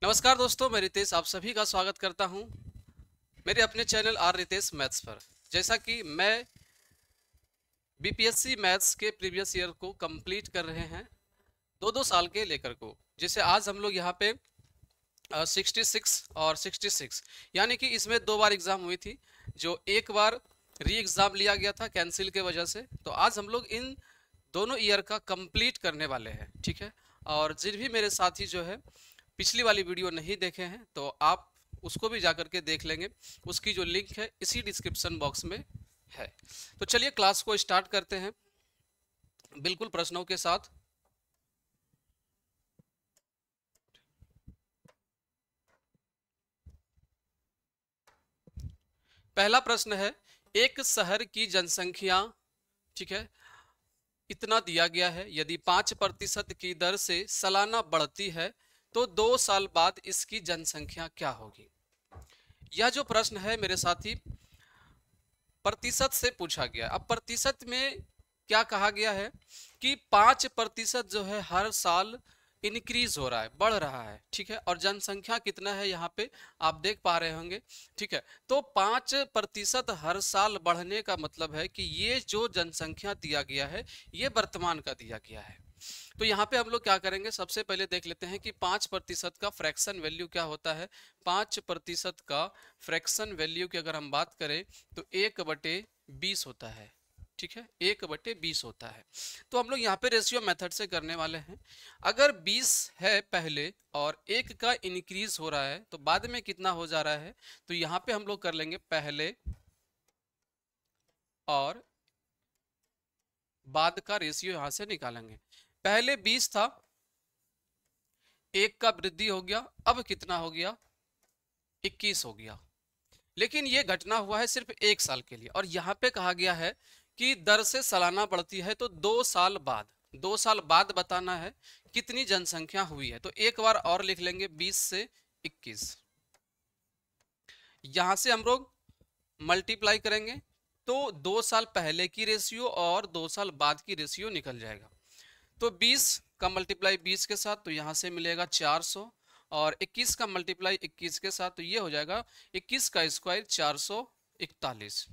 नमस्कार दोस्तों, मैं रितेश आप सभी का स्वागत करता हूं मेरे अपने चैनल आर रितेश मैथ्स पर। जैसा कि मैं बीपीएससी मैथ्स के प्रीवियस ईयर को कंप्लीट कर रहे हैं, दो दो साल के लेकर को, जैसे आज हम लोग यहाँ पे 66 और 66, यानी कि इसमें 2 बार एग्जाम हुई थी। जो एक बार री एग्जाम लिया गया था कैंसिल के वजह से, तो आज हम लोग इन दोनों ईयर का कंप्लीट करने वाले हैं, ठीक है। और जिन भी मेरे साथी जो है पिछली वाली वीडियो नहीं देखे हैं, तो आप उसको भी जाकर के देख लेंगे। उसकी जो लिंक है इसी डिस्क्रिप्शन बॉक्स में है। तो चलिए क्लास को स्टार्ट करते हैं बिल्कुल प्रश्नों के साथ। पहला प्रश्न है, एक शहर की जनसंख्या, ठीक है, इतना दिया गया है। यदि 5% की दर से सालाना बढ़ती है तो 2 साल बाद इसकी जनसंख्या क्या होगी। यह जो प्रश्न है मेरे साथी प्रतिशत से पूछा गया। अब प्रतिशत में क्या कहा गया है कि 5% जो है हर साल इंक्रीज हो रहा है, बढ़ रहा है, ठीक है। और जनसंख्या कितना है यहाँ पे आप देख पा रहे होंगे, ठीक है। तो 5% हर साल बढ़ने का मतलब है कि ये जो जनसंख्या दिया गया है ये वर्तमान का दिया गया है। तो यहाँ पे हम लोग क्या करेंगे, सबसे पहले देख लेते हैं कि 5% का फ्रैक्शन वैल्यू क्या होता है। 5% का फ्रैक्शन वैल्यू की अगर हम बात करें तो 1/20 होता है, ठीक है, 1/20 होता है। तो हम लोग यहाँ पे रेशियो मेथड से करने वाले हैं। अगर 20 है पहले और 1 का इंक्रीज हो रहा है तो बाद में कितना हो जा रहा है, तो यहाँ पे हम लोग कर लेंगे पहले और बाद का रेशियो यहाँ से निकालेंगे। पहले 20 था, 1 का वृद्धि हो गया, अब कितना हो गया, 21 हो गया। लेकिन ये घटना हुआ है सिर्फ 1 साल के लिए, और यहाँ पे कहा गया है कि दर से सालाना बढ़ती है, तो 2 साल बाद, 2 साल बाद बताना है कितनी जनसंख्या हुई है। तो एक बार और लिख लेंगे 20 से 21, यहां से हम लोग मल्टीप्लाई करेंगे तो 2 साल पहले की रेशियो और 2 साल बाद की रेशियो निकल जाएगा। तो 20 का मल्टीप्लाई 20 के साथ तो यहां से मिलेगा 400, और 21 का मल्टीप्लाई 21 के साथ तो ये हो जाएगा 21 का स्क्वायर 441।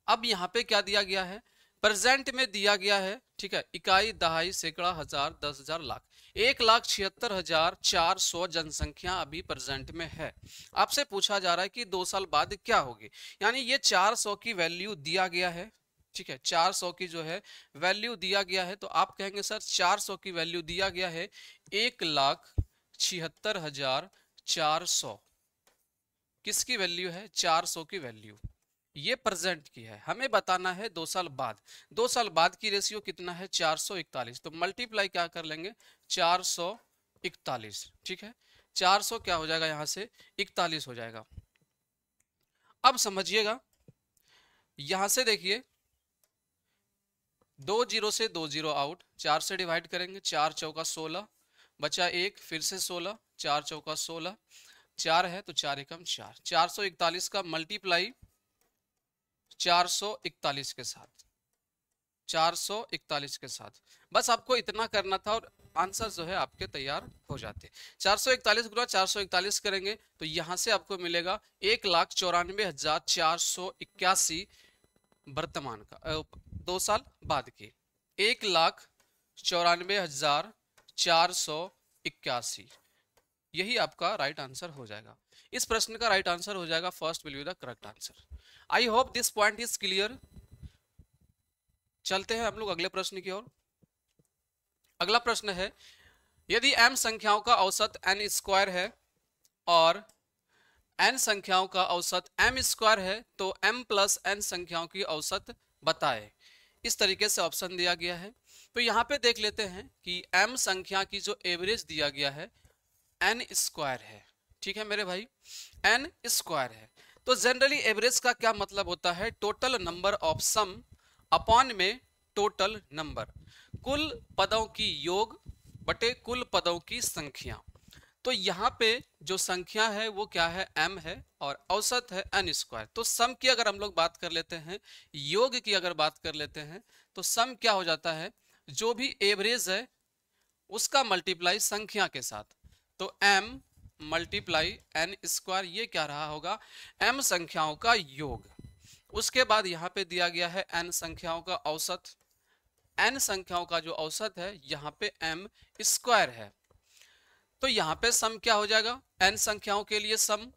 अब यहाँ पे क्या दिया गया है, प्रेजेंट में दिया गया है, ठीक है, इकाई, दहाई, सैकड़ा, हजार, 10,000, लाख। 1,76,400 जनसंख्या अभी प्रेजेंट में है। आपसे पूछा जा रहा है कि 2 साल बाद क्या होगी, यानी ये 400 की वैल्यू दिया गया है, ठीक है, 400 की जो है वैल्यू दिया गया है। तो आप कहेंगे सर 400 की वैल्यू दिया गया है, 1,76,400 किसकी वैल्यू है, 400 की वैल्यू, ये प्रेजेंट की है। हमें बताना है 2 साल बाद, 2 साल बाद की रेशियो कितना है, 441। तो मल्टीप्लाई क्या कर लेंगे, 441, ठीक है। 400 क्या हो जाएगा, यहां से 41 हो जाएगा। अब समझिएगा, यहां से देखिए 2 जीरो से 2 जीरो आउट, 4 से डिवाइड करेंगे, 4 चौका 16, बचा 1, फिर से 16, 4 चौका 16, 4 है तो 4 एकम 4, 441 का मल्टीप्लाई 441 के साथ, 441 के साथ, बस आपको इतना करना था और आंसर जो है आपके तैयार हो जाते। 441 गुना 441 करेंगे तो यहां से आपको मिलेगा 1,94,481 वर्तमान का 2 साल बाद की, 1,94,481, यही आपका राइट आंसर हो जाएगा। इस प्रश्न का राइट आंसर हो जाएगा first will be the correct answer. I hope this point is clear. चलते हैं हम लोग अगले प्रश्न की ओर। अगला प्रश्न है, यदि m संख्याओं का औसत n स्क्वायर है और n संख्याओं का औसत m स्क्वायर है तो m प्लस n संख्याओं की औसत बताए। इस तरीके से ऑप्शन दिया गया है। तो यहाँ पे देख लेते हैं कि m संख्या की जो एवरेज दिया गया है n स्क्वायर है, ठीक है मेरे भाई, n स्क्वायर है। तो जनरली एवरेज का क्या मतलब होता है, total number of some upon में टोटल नंबर, कुल पदों की योग बटे कुल पदों की संख्या। तो यहाँ पे जो संख्या है वो क्या है, m है, और औसत है n स्क्वायर। तो सम की अगर हम लोग बात कर लेते हैं, योग की अगर बात कर लेते हैं, तो सम क्या हो जाता है, जो भी एवरेज है उसका मल्टीप्लाई संख्या के साथ। तो m मल्टीप्लाई एन स्क्वायर, ये क्या रहा होगा, m संख्याओं का योग। उसके बाद यहाँ पे दिया गया है n संख्याओं का औसत, n संख्याओं का जो औसत है यहाँ पे m स्क्वायर है। तो यहाँ पे सम क्या हो जाएगा, n संख्याओं के लिए सम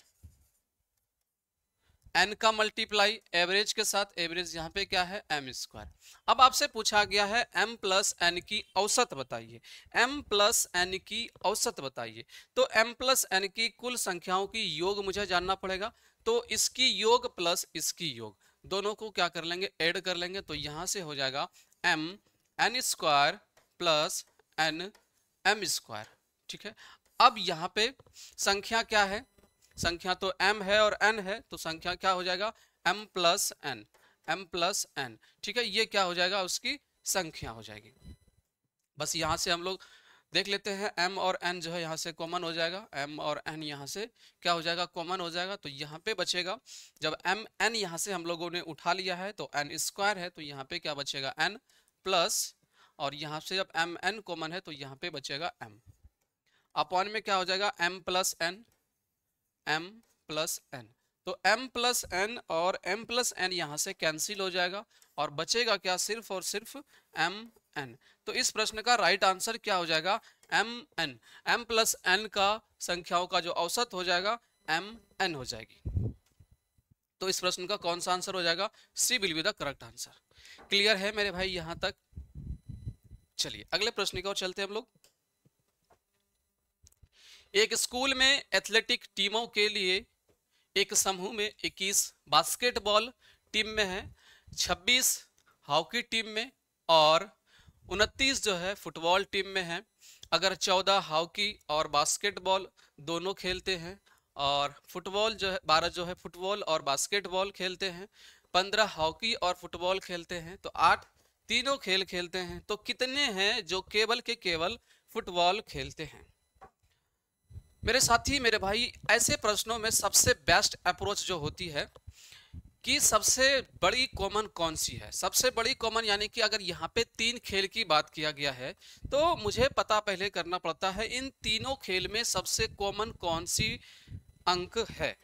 n का मल्टीप्लाई एवरेज के साथ, एवरेज यहाँ पे क्या है m स्क्वायर। अब आपसे पूछा गया है m प्लस n की औसत बताइए, m प्लस n की औसत बताइए। तो m प्लस n की कुल संख्याओं की योग मुझे जानना पड़ेगा। तो इसकी योग प्लस इसकी योग, दोनों को क्या कर लेंगे, ऐड कर लेंगे। तो यहां से हो जाएगा m n square plus n m square. ठीक है, अब यहाँ पे संख्या क्या है, संख्या तो m है और n है, तो संख्या क्या हो जाएगा m plus n, m plus n। ठीक है, ये क्या हो जाएगा, उसकी संख्या हो जाएगी। बस यहाँ से हम लोग देख लेते हैं, m और n जो है यहाँ से कॉमन हो जाएगा, m और n यहाँ से क्या हो जाएगा, कॉमन हो जाएगा। तो यहाँ पे बचेगा, जब m n यहाँ से हम लोगों ने उठा लिया है तो n स्क्वायर है, तो यहाँ पे क्या बचेगा n प्लस, और यहाँ से जब m n कॉमन है तो यहाँ पे बचेगा m अपॉन में क्या हो जाएगा m plus n, m plus n। तो m प्लस n और m प्लस n यहाँ से कैंसिल हो जाएगा और बचेगा क्या, सिर्फ और सिर्फ m n। तो इस प्रश्न का राइट आंसर क्या हो जाएगा, m n। m plus n का संख्याओं का जो औसत हो जाएगा m n हो जाएगी। तो इस प्रश्न का कौन सा आंसर हो जाएगा, C will be the correct answer. Clear है मेरे भाई यहां तक? चलिए अगले प्रश्न की ओर चलते हैं हम लोग। एक स्कूल में एथलेटिक टीमों के लिए एक समूह में 21 बास्केटबॉल टीम में है, 26 हॉकी टीम में और 29 जो है फुटबॉल टीम में है। अगर 14 हॉकी और बास्केटबॉल दोनों खेलते हैं और फुटबॉल जो है 12 जो है फुटबॉल और बास्केटबॉल खेलते हैं, 15 हॉकी और फुटबॉल खेलते हैं, तो 8 तीनों खेल खेलते हैं, तो कितने हैं जो केवल के केवल फुटबॉल खेलते हैं। मेरे साथी मेरे भाई, ऐसे प्रश्नों में सबसे बेस्ट अप्रोच जो होती है कि सबसे बड़ी कॉमन कौन सी है। सबसे बड़ी कॉमन यानी कि अगर यहाँ पे 3 खेल की बात किया गया है तो मुझे पता पहले करना पड़ता है इन तीनों खेल में सबसे कॉमन कौन सी अंक है।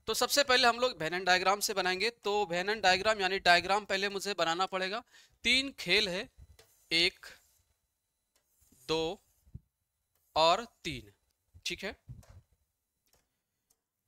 तो सबसे पहले हम लोग वेनन डायग्राम से बनाएंगे। तो वेनन डायग्राम यानी डायग्राम पहले मुझे बनाना पड़ेगा। 3 खेल है, 1 2 और 3। ठीक है,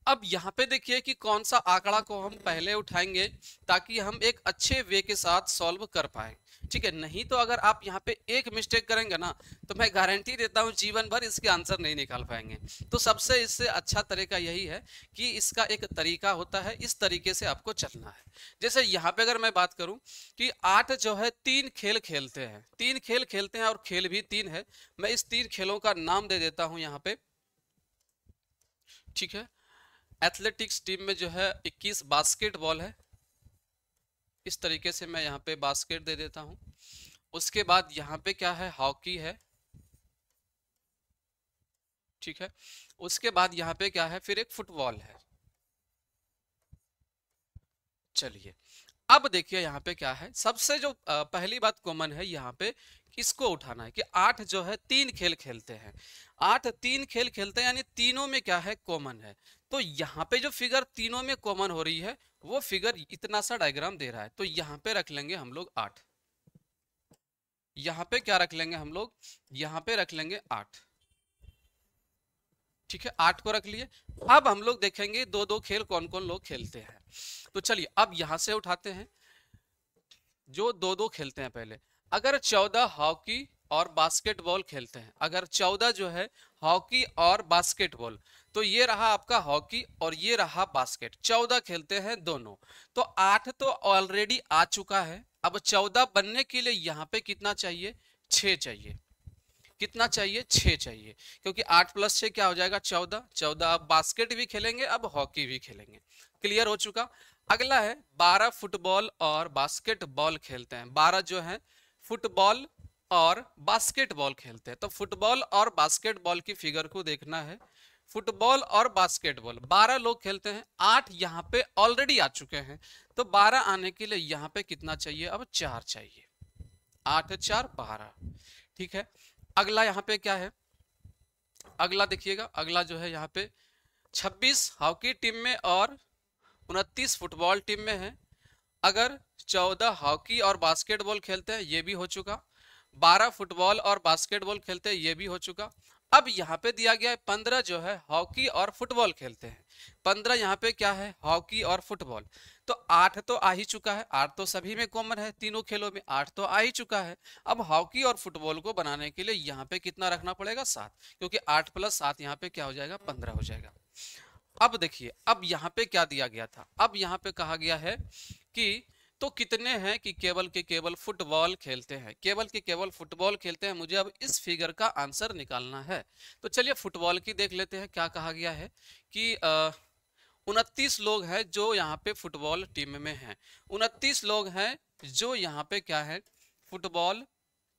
अब यहाँ पे देखिए कि कौन सा आंकड़ा को हम पहले उठाएंगे ताकि हम एक अच्छे वे के साथ सॉल्व कर पाए। ठीक है, नहीं तो अगर आप यहाँ पे एक मिस्टेक करेंगे ना तो मैं गारंटी देता हूँ जीवन भर इसके आंसर नहीं निकाल पाएंगे। तो सबसे इससे अच्छा तरीका यही है कि इसका एक तरीका होता है, इस तरीके से आपको चलना है। जैसे यहाँ पे अगर मैं बात करूं कि 8 जो है 3 खेल खेलते हैं, 3 खेल खेलते हैं और खेल भी 3 है। मैं इस 3 खेलों का नाम दे देता हूं यहाँ पे। ठीक है, एथलेटिक्स टीम में जो है 21 बास्केटबॉल है, इस तरीके से मैं यहाँ पे बास्केट दे देता हूं। उसके बाद यहाँ पे क्या है, हॉकी है। ठीक है, उसके बाद यहाँ पे क्या है, फिर एक फुटबॉल है। चलिए अब देखिए यहाँ पे क्या है, सबसे जो पहली बात कॉमन है यहाँ पे इसको उठाना है कि 8 जो है 3 खेल खेलते हैं। 8 3 खेल खेलते हैं यानी तीनों में क्या है, कॉमन है। तो यहाँ पे जो फिगर तीनों में कॉमन हो रही है वो फिगर इतना सा डायग्राम दे रहा है, तो यहाँ पे रख लेंगे हम लोग 8। यहाँ पे क्या रख लेंगे हम लोग, यहाँ पे रख लेंगे 8। ठीक है, 8 को रख लिए। अब हम लोग देखेंगे 2-2 खेल कौन कौन लोग खेलते हैं। तो चलिए अब यहां से उठाते हैं जो 2-2 खेलते हैं। पहले अगर 14 हॉकी और बास्केटबॉल खेलते हैं, अगर 14 जो है हॉकी और बास्केटबॉल, तो ये रहा आपका हॉकी और ये रहा बास्केट, 14 खेलते हैं दोनों। तो 8 तो ऑलरेडी आ चुका है, अब 14 बनने के लिए यहाँ पे कितना चाहिए, 6 चाहिए। कितना चाहिए, 6 चाहिए, क्योंकि 8 + 6 क्या हो जाएगा, 14। 14 अब बास्केट भी खेलेंगे, अब हॉकी भी खेलेंगे। क्लियर हो चुका। अगला है 12 फुटबॉल और बास्केटबॉल खेलते हैं। 12 जो है फुटबॉल और बास्केटबॉल खेलते हैं। तो फुटबॉल और बास्केटबॉल की फिगर को देखना है। फुटबॉल और बास्केटबॉल 12 लोग खेलते हैं, 8 यहाँ पे ऑलरेडी आ चुके हैं, तो 12 आने के लिए यहाँ पे कितना चाहिए, अब 4 चाहिए। 8 4 12। ठीक है, अगला यहाँ पे क्या है, अगला देखिएगा, अगला जो है यहाँ पे 26 हॉकी टीम में और 29 फुटबॉल टीम में है। अगर 14 हॉकी और बास्केटबॉल खेलते हैं, ये भी हो चुका। 12 फुटबॉल और बास्केटबॉल खेलते हैं, ये भी हो चुका। अब यहाँ पे दिया गया है 15 जो है हॉकी और फुटबॉल खेलते हैं। 15 यहाँ पे क्या है, हॉकी और फुटबॉल। तो 8 तो आ ही चुका है, 8 तो सभी में कॉमन है, तीनों खेलों में 8 तो आ ही चुका है। अब हॉकी और फुटबॉल को बनाने के लिए यहाँ पे कितना रखना पड़ेगा, 7, क्योंकि 8 + 7 यहाँ पे क्या हो जाएगा, 15 हो जाएगा। अब देखिए, अब यहाँ पे क्या दिया गया था, अब यहाँ पे कहा गया है कि तो कितने हैं कि केवल के केवल फुटबॉल खेलते हैं, केवल के केवल फुटबॉल खेलते हैं। मुझे अब इस फिगर का आंसर निकालना है। तो चलिए फुटबॉल की देख लेते हैं, क्या कहा गया है कि 29 लोग हैं जो यहाँ पे फुटबॉल टीम में हैं। 29 लोग हैं जो यहाँ पे क्या है, फुटबॉल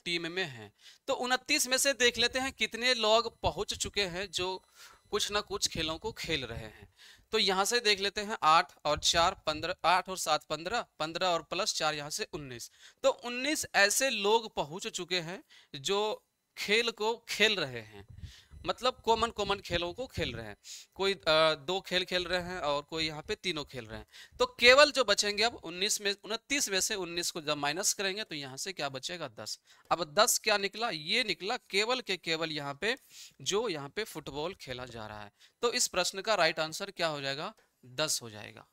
टीम में हैं। तो 29 में से देख लेते हैं कितने लोग पहुंच चुके हैं जो कुछ ना कुछ खेलों को खेल रहे हैं। तो यहाँ से देख लेते हैं 8 और 4 15, 8 और 7 15, 15 और +4 यहाँ से 19। तो 19 ऐसे लोग पहुंच चुके हैं जो खेल को खेल रहे हैं, मतलब कॉमन कॉमन खेलों को खेल रहे हैं। कोई 2 खेल खेल रहे हैं और कोई यहाँ पे तीनों खेल रहे हैं। तो केवल जो बचेंगे अब 29 में से 19 को जब माइनस करेंगे तो यहाँ से क्या बचेगा, 10। अब 10 क्या निकला, ये निकला केवल के केवल यहाँ पे जो यहाँ पे फुटबॉल खेला जा रहा है। तो इस प्रश्न का राइट आंसर क्या हो जाएगा, 10 हो जाएगा।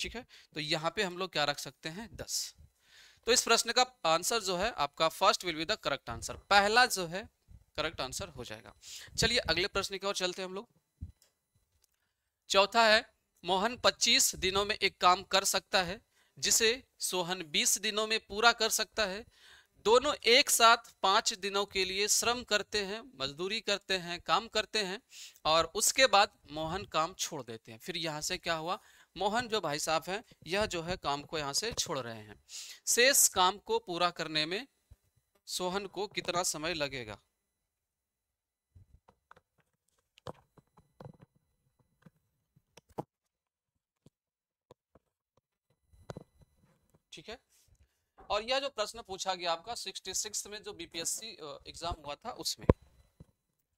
ठीक है, तो यहाँ पे हम लोग क्या रख सकते हैं, 10। तो इस प्रश्न का आंसर जो है आपका first will be the correct answer, पहला जो है करेक्ट आंसर हो जाएगा। चलिए अगले प्रश्न की ओर चलते हैं हम लोग। चौथा है, मोहन 25 दिनों में एक काम कर सकता है जिसे सोहन 20 दिनों में पूरा कर सकता है। दोनों एक साथ 5 दिनों के लिए श्रम करते हैं, मजदूरी करते हैं, काम करते हैं और उसके बाद मोहन काम छोड़ देते हैं। फिर यहाँ से क्या हुआ, मोहन जो भाई साहब हैं यह जो है काम को यहाँ से छोड़ रहे हैं। शेष काम को पूरा करने में सोहन को कितना समय लगेगा। ठीक है, और यह जो प्रश्न पूछा गया आपका 66 में जो बीपीएससी एग्जाम हुआ था उसमें।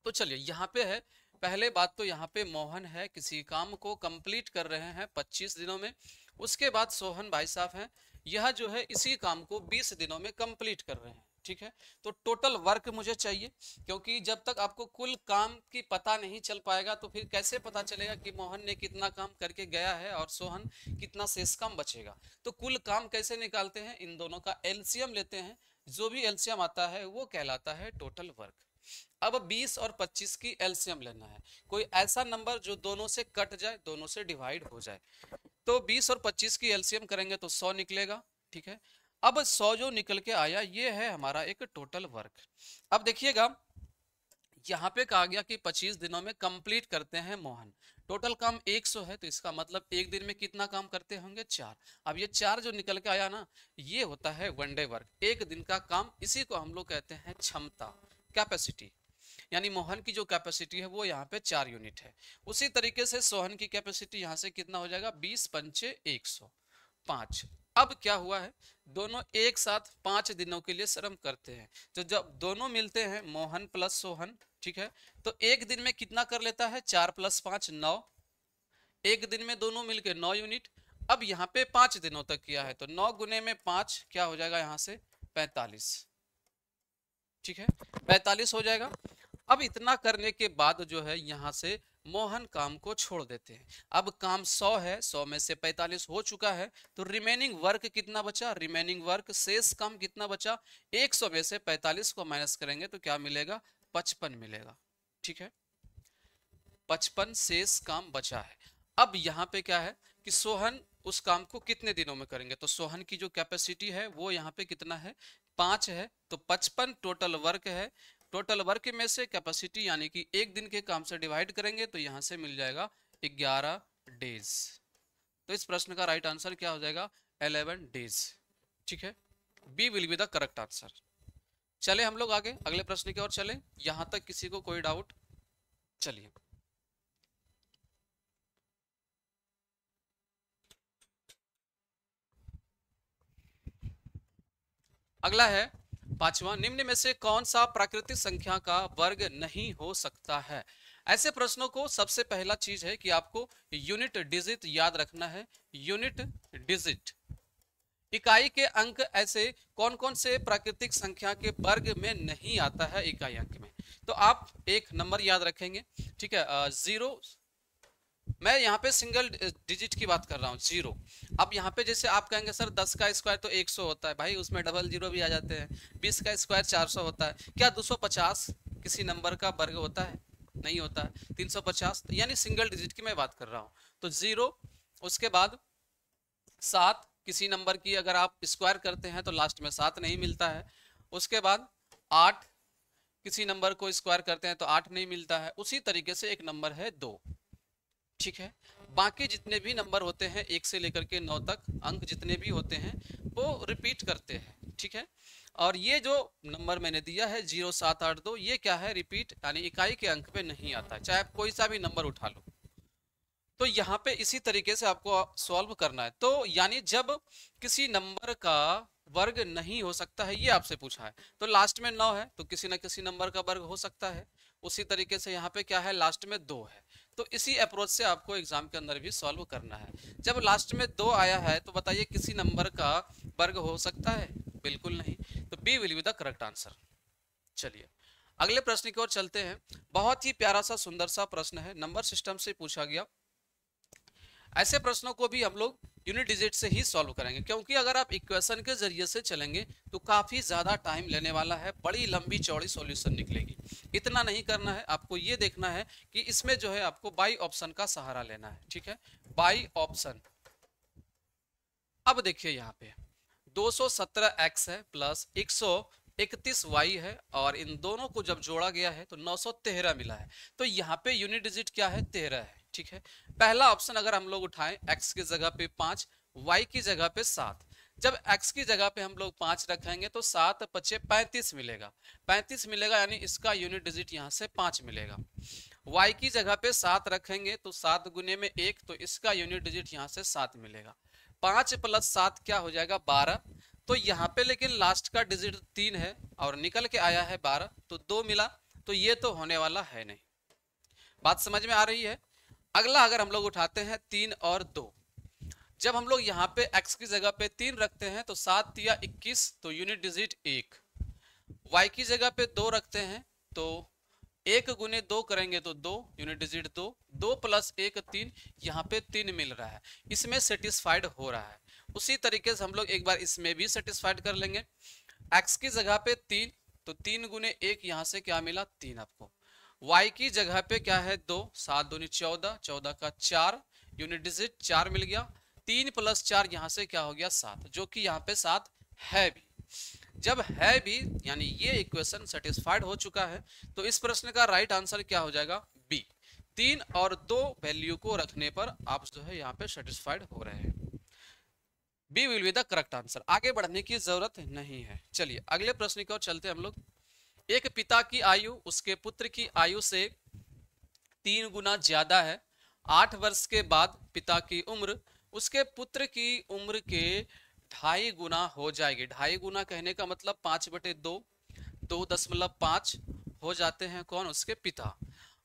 तो चलिए यहाँ पे है, पहले बात तो यहाँ पे मोहन है किसी काम को कंप्लीट कर रहे हैं 25 दिनों में। उसके बाद सोहन भाई साहब हैं, यह जो है इसी काम को 20 दिनों में कंप्लीट कर रहे हैं। ठीक है, तो टोटल वर्क मुझे चाहिए, क्योंकि जब तक आपको कुल काम की पता नहीं चल पाएगा तो फिर कैसे पता चलेगा कि मोहन ने कितना काम करके गया है और सोहन कितना शेष काम बचेगा। तो कुल काम कैसे निकालते हैं, इन दोनों का एलसीएम लेते हैं, जो भी एलसीएम आता है वो कहलाता है टोटल वर्क। अब 20 और 25 की एलसीएम लेना है, कोई ऐसा नंबर जो दोनों से कट जाए, दोनों से डिवाइड हो जाए। तो 20 और 25 की एलसीएम करेंगे तो 100 निकलेगा। ठीक है, अब 100 जो निकल के आया ये है हमारा एक टोटल वर्क। अब देखिएगा यहाँ पे कहा गया कि 25 दिनों में कंप्लीट करते हैं मोहन, टोटल काम 100 है, तो इसका मतलब एक दिन में कितना काम करते होंगे, 4। अब ये 4 जो निकल के आया ना, ये होता है वन डे वर्क, एक दिन का काम। इसी को हम लोग कहते हैं क्षमता, कैपेसिटी। यानी मोहन की जो कैपेसिटी है वो यहाँ पे 4 यूनिट है। उसी तरीके से सोहन की कैपेसिटी यहाँ से कितना हो जाएगा, 20 पंचे 100, 5। अब क्या हुआ है, दोनों एक साथ 5 दिनों के लिए श्रम करते हैं। तो जब दोनों मिलते हैं मोहन प्लस सोहन, ठीक है, तो एक दिन में कितना कर लेता है, 4 + 5 9। एक दिन में दोनों मिलके 9 यूनिट। अब यहाँ पे 5 दिनों तक किया है तो 9 गुने में 5 क्या हो जाएगा, यहाँ से 45। ठीक है, 45 हो जाएगा। अब इतना करने के बाद जो है यहाँ से मोहन काम को छोड़ देते हैं। अब काम 100 है, 100 में से 45 हो चुका है, तो रिमेनिंग वर्क कितना बचा, रिमेनिंग वर्क शेष काम कितना बचा, 100 में से 45 को माइनस करेंगे तो क्या मिलेगा, 55 मिलेगा। ठीक है, 55 शेष काम बचा है। अब यहाँ पे क्या है कि सोहन उस काम को कितने दिनों में करेंगे, तो सोहन की जो कैपेसिटी है वो यहाँ पे कितना है, 5 है, तो 55 टोटल वर्क है। टोटल वर्क में से कैपेसिटी यानी कि एक दिन के काम से डिवाइड करेंगे तो यहाँ से मिल जाएगा 11 डेज। तो इस प्रश्न का राइट आंसर क्या हो जाएगा, 11 डेज। ठीक है, B will be the correct answer. चले हम लोग आगे अगले प्रश्न की ओर चले, यहां तक किसी को कोई डाउट। चलिए अगला है 5वां, निम्न में से कौन सा प्राकृतिक संख्या का वर्ग नहीं हो सकता है। ऐसे प्रश्नों को सबसे पहला चीज है कि आपको यूनिट डिजिट याद रखना है। यूनिट डिजिट, इकाई के अंक ऐसे कौन कौन से प्राकृतिक संख्या के वर्ग में नहीं आता है इकाई अंक में। तो आप एक नंबर याद रखेंगे, ठीक है, 0। मैं यहाँ पे सिंगल डिजिट की बात कर रहा हूँ, 0। अब यहाँ पे जैसे आप कहेंगे सर 10 का स्क्वायर तो 100 होता है, भाई उसमें डबल जीरो भी आ जाते हैं। 20 का स्क्वायर 400 होता है, क्या 250 किसी नंबर का वर्ग होता है? नहीं होता है। 350, यानी सिंगल डिजिट की मैं बात कर रहा हूँ। तो 0, उसके बाद 7 किसी नंबर की अगर आप स्क्वायर करते हैं तो लास्ट में 7 नहीं मिलता है। उसके बाद 8 किसी नंबर को स्क्वायर करते हैं तो 8 नहीं मिलता है। उसी तरीके से एक नंबर है 2, ठीक है। बाकी जितने भी नंबर होते हैं 1 से लेकर के 9 तक अंक जितने भी होते हैं वो रिपीट करते हैं, ठीक है। और ये जो नंबर मैंने दिया है 0782, ये क्या है? रिपीट, यानी इकाई के अंक पे नहीं आता है, चाहे आप कोई सा भी नंबर उठा लो। तो यहाँ पे इसी तरीके से आपको सॉल्व करना है। तो यानी जब किसी नंबर का वर्ग नहीं हो सकता है, ये आपसे पूछा है, तो लास्ट में 9 है तो किसी ना किसी नंबर का वर्ग हो सकता है। उसी तरीके से यहाँ पे क्या है? लास्ट में 2 है। तो इसी अप्रोच से आपको एग्जाम के अंदर भी सॉल्व करना है। जब लास्ट में 2 आया है तो बताइए किसी नंबर का वर्ग हो सकता है? बिल्कुल नहीं। तो B will be the correct answer. चलिए अगले प्रश्न की ओर चलते हैं। बहुत ही प्यारा सा सुंदर सा प्रश्न है, नंबर सिस्टम से पूछा गया। ऐसे प्रश्नों को भी हम लोग यूनिट डिजिट से ही सॉल्व करेंगे, क्योंकि अगर आप इक्वेशन के जरिए से चलेंगे तो काफी ज्यादा टाइम लेने वाला है, बड़ी लंबी चौड़ी सॉल्यूशन निकलेगी। इतना नहीं करना है, आपको ये देखना है कि इसमें जो है आपको बाई ऑप्शन का सहारा लेना है, ठीक है, बाई ऑप्शन। अब देखिए यहाँ पे 217x है प्लस 131y है, और इन दोनों को जब जोड़ा गया है तो 913 मिला है। तो यहाँ पे यूनिट डिजिट क्या है? 13 है, ठीक है। पहला ऑप्शन अगर हम लोग उठाएं, x की जगह पे 5, y की जगह पे 7। जब x की जगह पे हम लोग 5 रखेंगे तो 7 पचे 35 मिलेगा, 35 मिलेगा, यानी इसका यूनिट डिजिट यहाँ से 5 मिलेगा। y की जगह पे 7 रखेंगे तो 7 गुने में 1, तो इसका यूनिट डिजिट यहाँ से 7 मिलेगा। 5 प्लस 7 क्या हो जाएगा? 12। तो यहाँ पे लेकिन लास्ट का डिजिट 3 है और निकल के आया है 12, तो 2 मिला। तो ये तो होने वाला है नहीं। बात समझ में आ रही है? अगला अगर हम लोग उठाते हैं 3 और 2, जब हम लोग यहाँ पे x की जगह पे 3 रखते हैं तो 7 या 21, तो यूनिट डिजिट 1। y की जगह पे 2 रखते हैं तो 1 गुने 2 करेंगे तो 2, यूनिट डिजिट 2। 2 प्लस 1 3, यहाँ पे 3 मिल रहा है, इसमें सेटिस्फाइड हो रहा है। उसी तरीके से हम लोग एक बार इसमें भी सेटिस्फाइड कर लेंगे। x की जगह पे 3, तो 3 गुने 1, यहाँ से क्या मिला? 3 आपको। y की जगह पे क्या है? 2, 7 दूनी 14, 14 का 4, यूनिट डिजिट 4 मिल गया। 3 प्लस 4 यहाँ से क्या हो गया? 7, जो कि यहाँ पे 7 है भी। जब है भी यानी ये इक्वेशन सेटिस्फाइड हो चुका है, तो इस प्रश्न का राइट आंसर क्या हो जाएगा? बी। 3 और 2 वैल्यू को रखने पर आप जो है यहाँ पे सेटिस्फाइड हो रहे हैं। B will be the correct answer, आगे बढ़ने की जरूरत नहीं है। चलिए अगले प्रश्न की ओर चलते हैं हम लोग। एक पिता की आयु उसके पुत्र की आयु से 3 गुना ज्यादा है। 8 वर्ष के बाद पिता की उम्र उसके पुत्र की उम्र के 2.5 गुना हो जाएगी। 2.5 गुना कहने का मतलब 5/2, 2.5 हो जाते हैं कौन? उसके पिता।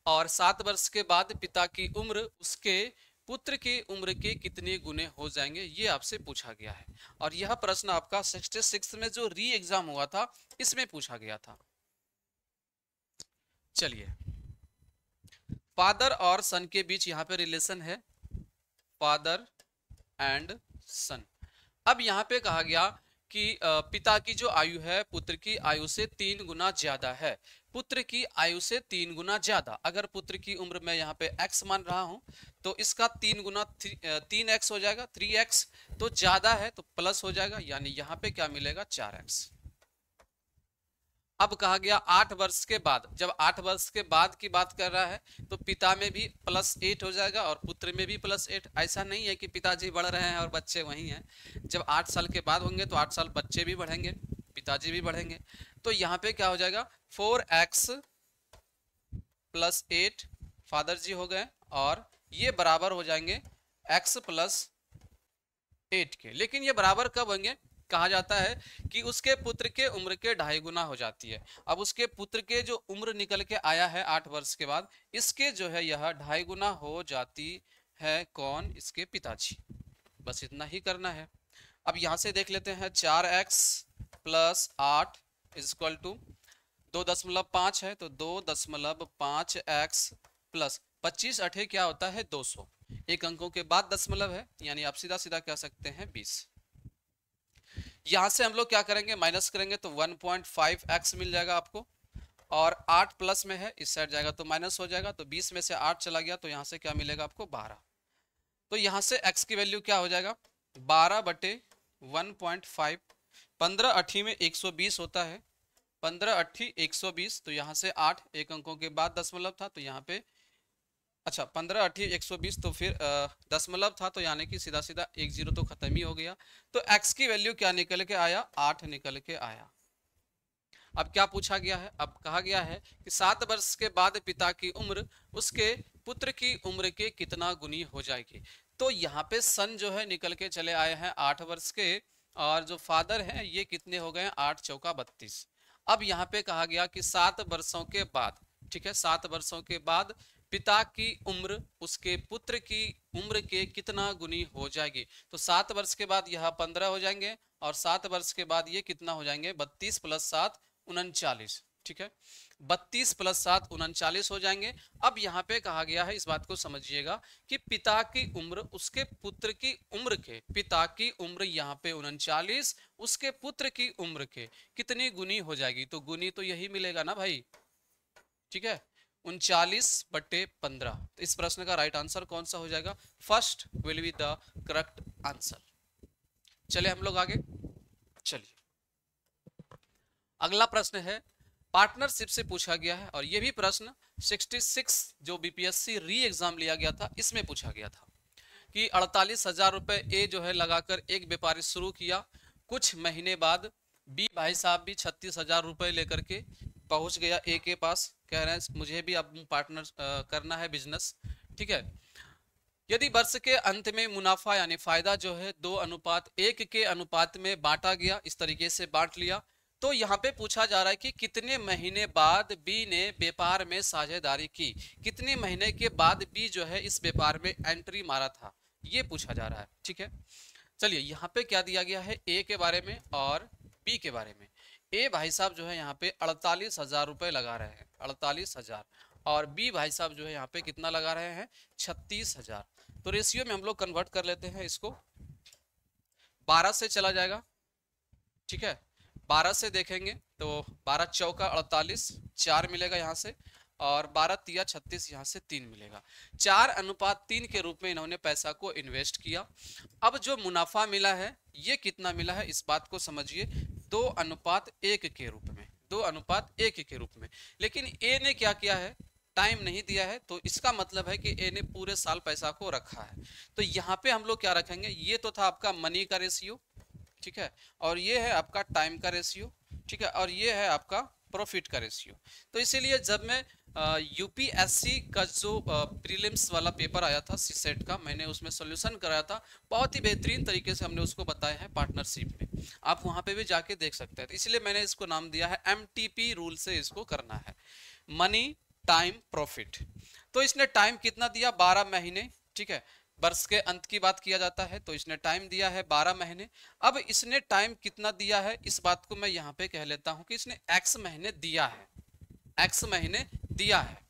और 7 वर्ष के बाद पिता की उम्र उसके पुत्र की उम्र के कितने गुने हो जाएंगे, ये आपसे पूछा गया है। और यह प्रश्न आपका 66 में जो री एग्जाम हुआ था इसमें पूछा गया था। चलिए फादर और सन के बीच यहाँ पे रिलेशन है, फादर एंड सन। अब यहाँ पे कहा गया कि पिता की जो आयु है पुत्र की आयु से 3 गुना ज्यादा है। पुत्र की आयु से 3 गुना ज्यादा, अगर पुत्र की उम्र मैं यहाँ पे x मान रहा हूं तो इसका 3 गुना 3x हो जाएगा, 3x। तो ज्यादा है तो प्लस हो जाएगा, यानी यहाँ पे क्या मिलेगा? 4x। अब कहा गया 8 वर्ष के बाद, जब 8 वर्ष के बाद की बात कर रहा है तो पिता में भी +8 हो जाएगा और पुत्र में भी +8। ऐसा नहीं है कि पिताजी बढ़ रहे हैं और बच्चे वही हैं। जब 8 साल के बाद होंगे तो 8 साल बच्चे भी बढ़ेंगे, पिताजी भी बढ़ेंगे। तो यहाँ पे क्या हो जाएगा? 4x + 8 फादर जी हो गए, और ये बराबर हो जाएंगे x + 8 के। लेकिन ये बराबर कब होंगे? कहा जाता है कि उसके पुत्र के उम्र के 2.5 गुना हो जाती है। अब उसके पुत्र के जो उम्र निकल के आया है 8 वर्ष के बाद, इसके जो है यह 2.5 गुना हो जाती है कौन? इसके पिताजी। बस इतना ही करना है। अब यहां से देख लेते हैं 4x plus 8 is equal to 2.5 है, तो 2.5x प्लस 25 अठे क्या होता है 200, एक अंकों के बाद दशमलव है, यानी आप सीधा सीधा कह सकते हैं 20। यहां से हम लोग क्या करेंगे, माइनस करेंगे तो 1.5x मिल जाएगा आपको, और 8 प्लस में है, इस साइड जाएगा तो माइनस हो जाएगा, तो 20 में से 8 चला गया तो यहां से क्या मिलेगा आपको 12। तो यहां से x की वैल्यू क्या हो जाएगा 12/1.5, 15 अठी में 120 होता है, 15 अठी 120, तो यहां से 8 एक अंकों के बाद दशमलव था तो यहाँ पे, अच्छा 15 अठी 120 तो फिर दशमलव था तो यानी कि सीधा सीधा 1 0 तो खत्म ही हो गया। तो x की वैल्यू क्या निकल के आया 8 निकल के आया। अब क्या पूछा गया है, अब कहा गया है कि 7 वर्ष के बाद पिता की उम्र उसके पुत्र की उम्र के कितना गुनी हो जाएगी। तो यहाँ पे सन जो है निकल के चले आए हैं 8 वर्ष के, और जो फादर हैं ये कितने हो गए 8 चौका 32। अब यहाँ पे कहा गया कि 7 वर्षों के बाद, ठीक है, 7 वर्षों के बाद पिता की उम्र उसके पुत्र की उम्र के कितना गुनी हो जाएगी। तो 7 वर्ष के बाद यह 15 हो जाएंगे, और 7 वर्ष के बाद ये कितना हो जाएंगे 32 प्लस 7 39, ठीक है, 32 प्लस 7 39 हो जाएंगे। अब यहाँ पे कहा गया है, इस बात को समझिएगा कि पिता की उम्र उसके पुत्र की उम्र के, पिता की उम्र यहाँ पे 39 उसके पुत्र की उम्र के कितनी गुनी हो जाएगी। तो गुनी तो यही मिलेगा ना भाई, ठीक है, 39/15। तो इस प्रश्न का राइट आंसर कौन सा हो जाएगा, first will be the correct answer. चले हम लोग आगे, चलिए अगला प्रश्न है, पार्टनरशिप से पूछा गया है, और यह भी प्रश्न 66 जो बीपीएससी री एग्जाम लिया गया था इसमें पूछा गया था कि 48,000 रुपए ए जो है लगाकर एक व्यापारी शुरू किया, कुछ महीने बाद बी भाई साहब भी 36,000 रुपए लेकर के पहुंच गया ए के पास, कह रहे हैं मुझे भी अब पार्टनर करना है बिजनेस, ठीक है। यदि वर्ष के अंत में मुनाफा यानी फायदा जो है 2:1 के अनुपात में बांटा गया, इस तरीके से बांट लिया, तो यहाँ पे पूछा जा रहा है कि कितने महीने बाद बी ने व्यापार में साझेदारी की, कितने महीने के बाद बी जो है इस व्यापार में एंट्री मारा था, ये पूछा जा रहा है, ठीक है। चलिए यहाँ पे क्या दिया गया है ए के बारे में और बी के बारे में। ए भाई साहब जो है यहाँ पे 48,000 रुपए लगा रहे हैं, 48,000, और बी भाई साहब जो है यहाँ पे कितना लगा रहे हैं 36,000। तो रेशियो में हम लोग कन्वर्ट कर लेते हैं इसको, 12 से चला जाएगा, ठीक है, 12 से देखेंगे तो 12 चौका 48, 4 मिलेगा यहाँ से, और 12 तिया 36 यहाँ से 3 मिलेगा। 4:3 के रूप में इन्होंने पैसा को इन्वेस्ट किया। अब जो मुनाफा मिला है ये कितना मिला है इस बात को समझिए, 2:1 के रूप में, 2:1 के रूप में। लेकिन ए ने क्या किया है, टाइम नहीं दिया है, तो इसका मतलब है कि ए ने पूरे साल पैसा को रखा है। तो यहाँ पे हम लोग क्या रखेंगे, ये तो था आपका मनी का रेशियो, ठीक है, और ये है आपका टाइम का रेशियो, ठीक है, और ये है आपका प्रॉफिट का रेशियो। तो इसीलिए जब मैं यूपीएससी का जो प्रीलिम्स वाला पेपर आया था सीसेट का, मैंने उसमें सॉल्यूशन कराया था, बहुत ही बेहतरीन तरीके से हमने उसको बताया है पार्टनरशिप में, आप वहां पे भी जाके देख सकते हैं। तो इसलिए मैंने इसको नाम दिया है एमटीपी रूल से इसको करना है, मनी टाइम प्रॉफिट। तो इसने टाइम कितना दिया 12 महीने, ठीक है, वर्ष के अंत की बात किया जाता है, तो इसने टाइम दिया है 12 महीने। अब इसने टाइम कितना दिया है इस बात को मैं यहाँ पे कह लेता हूँ कि इसने x महीने दिया है, x महीने दिया है।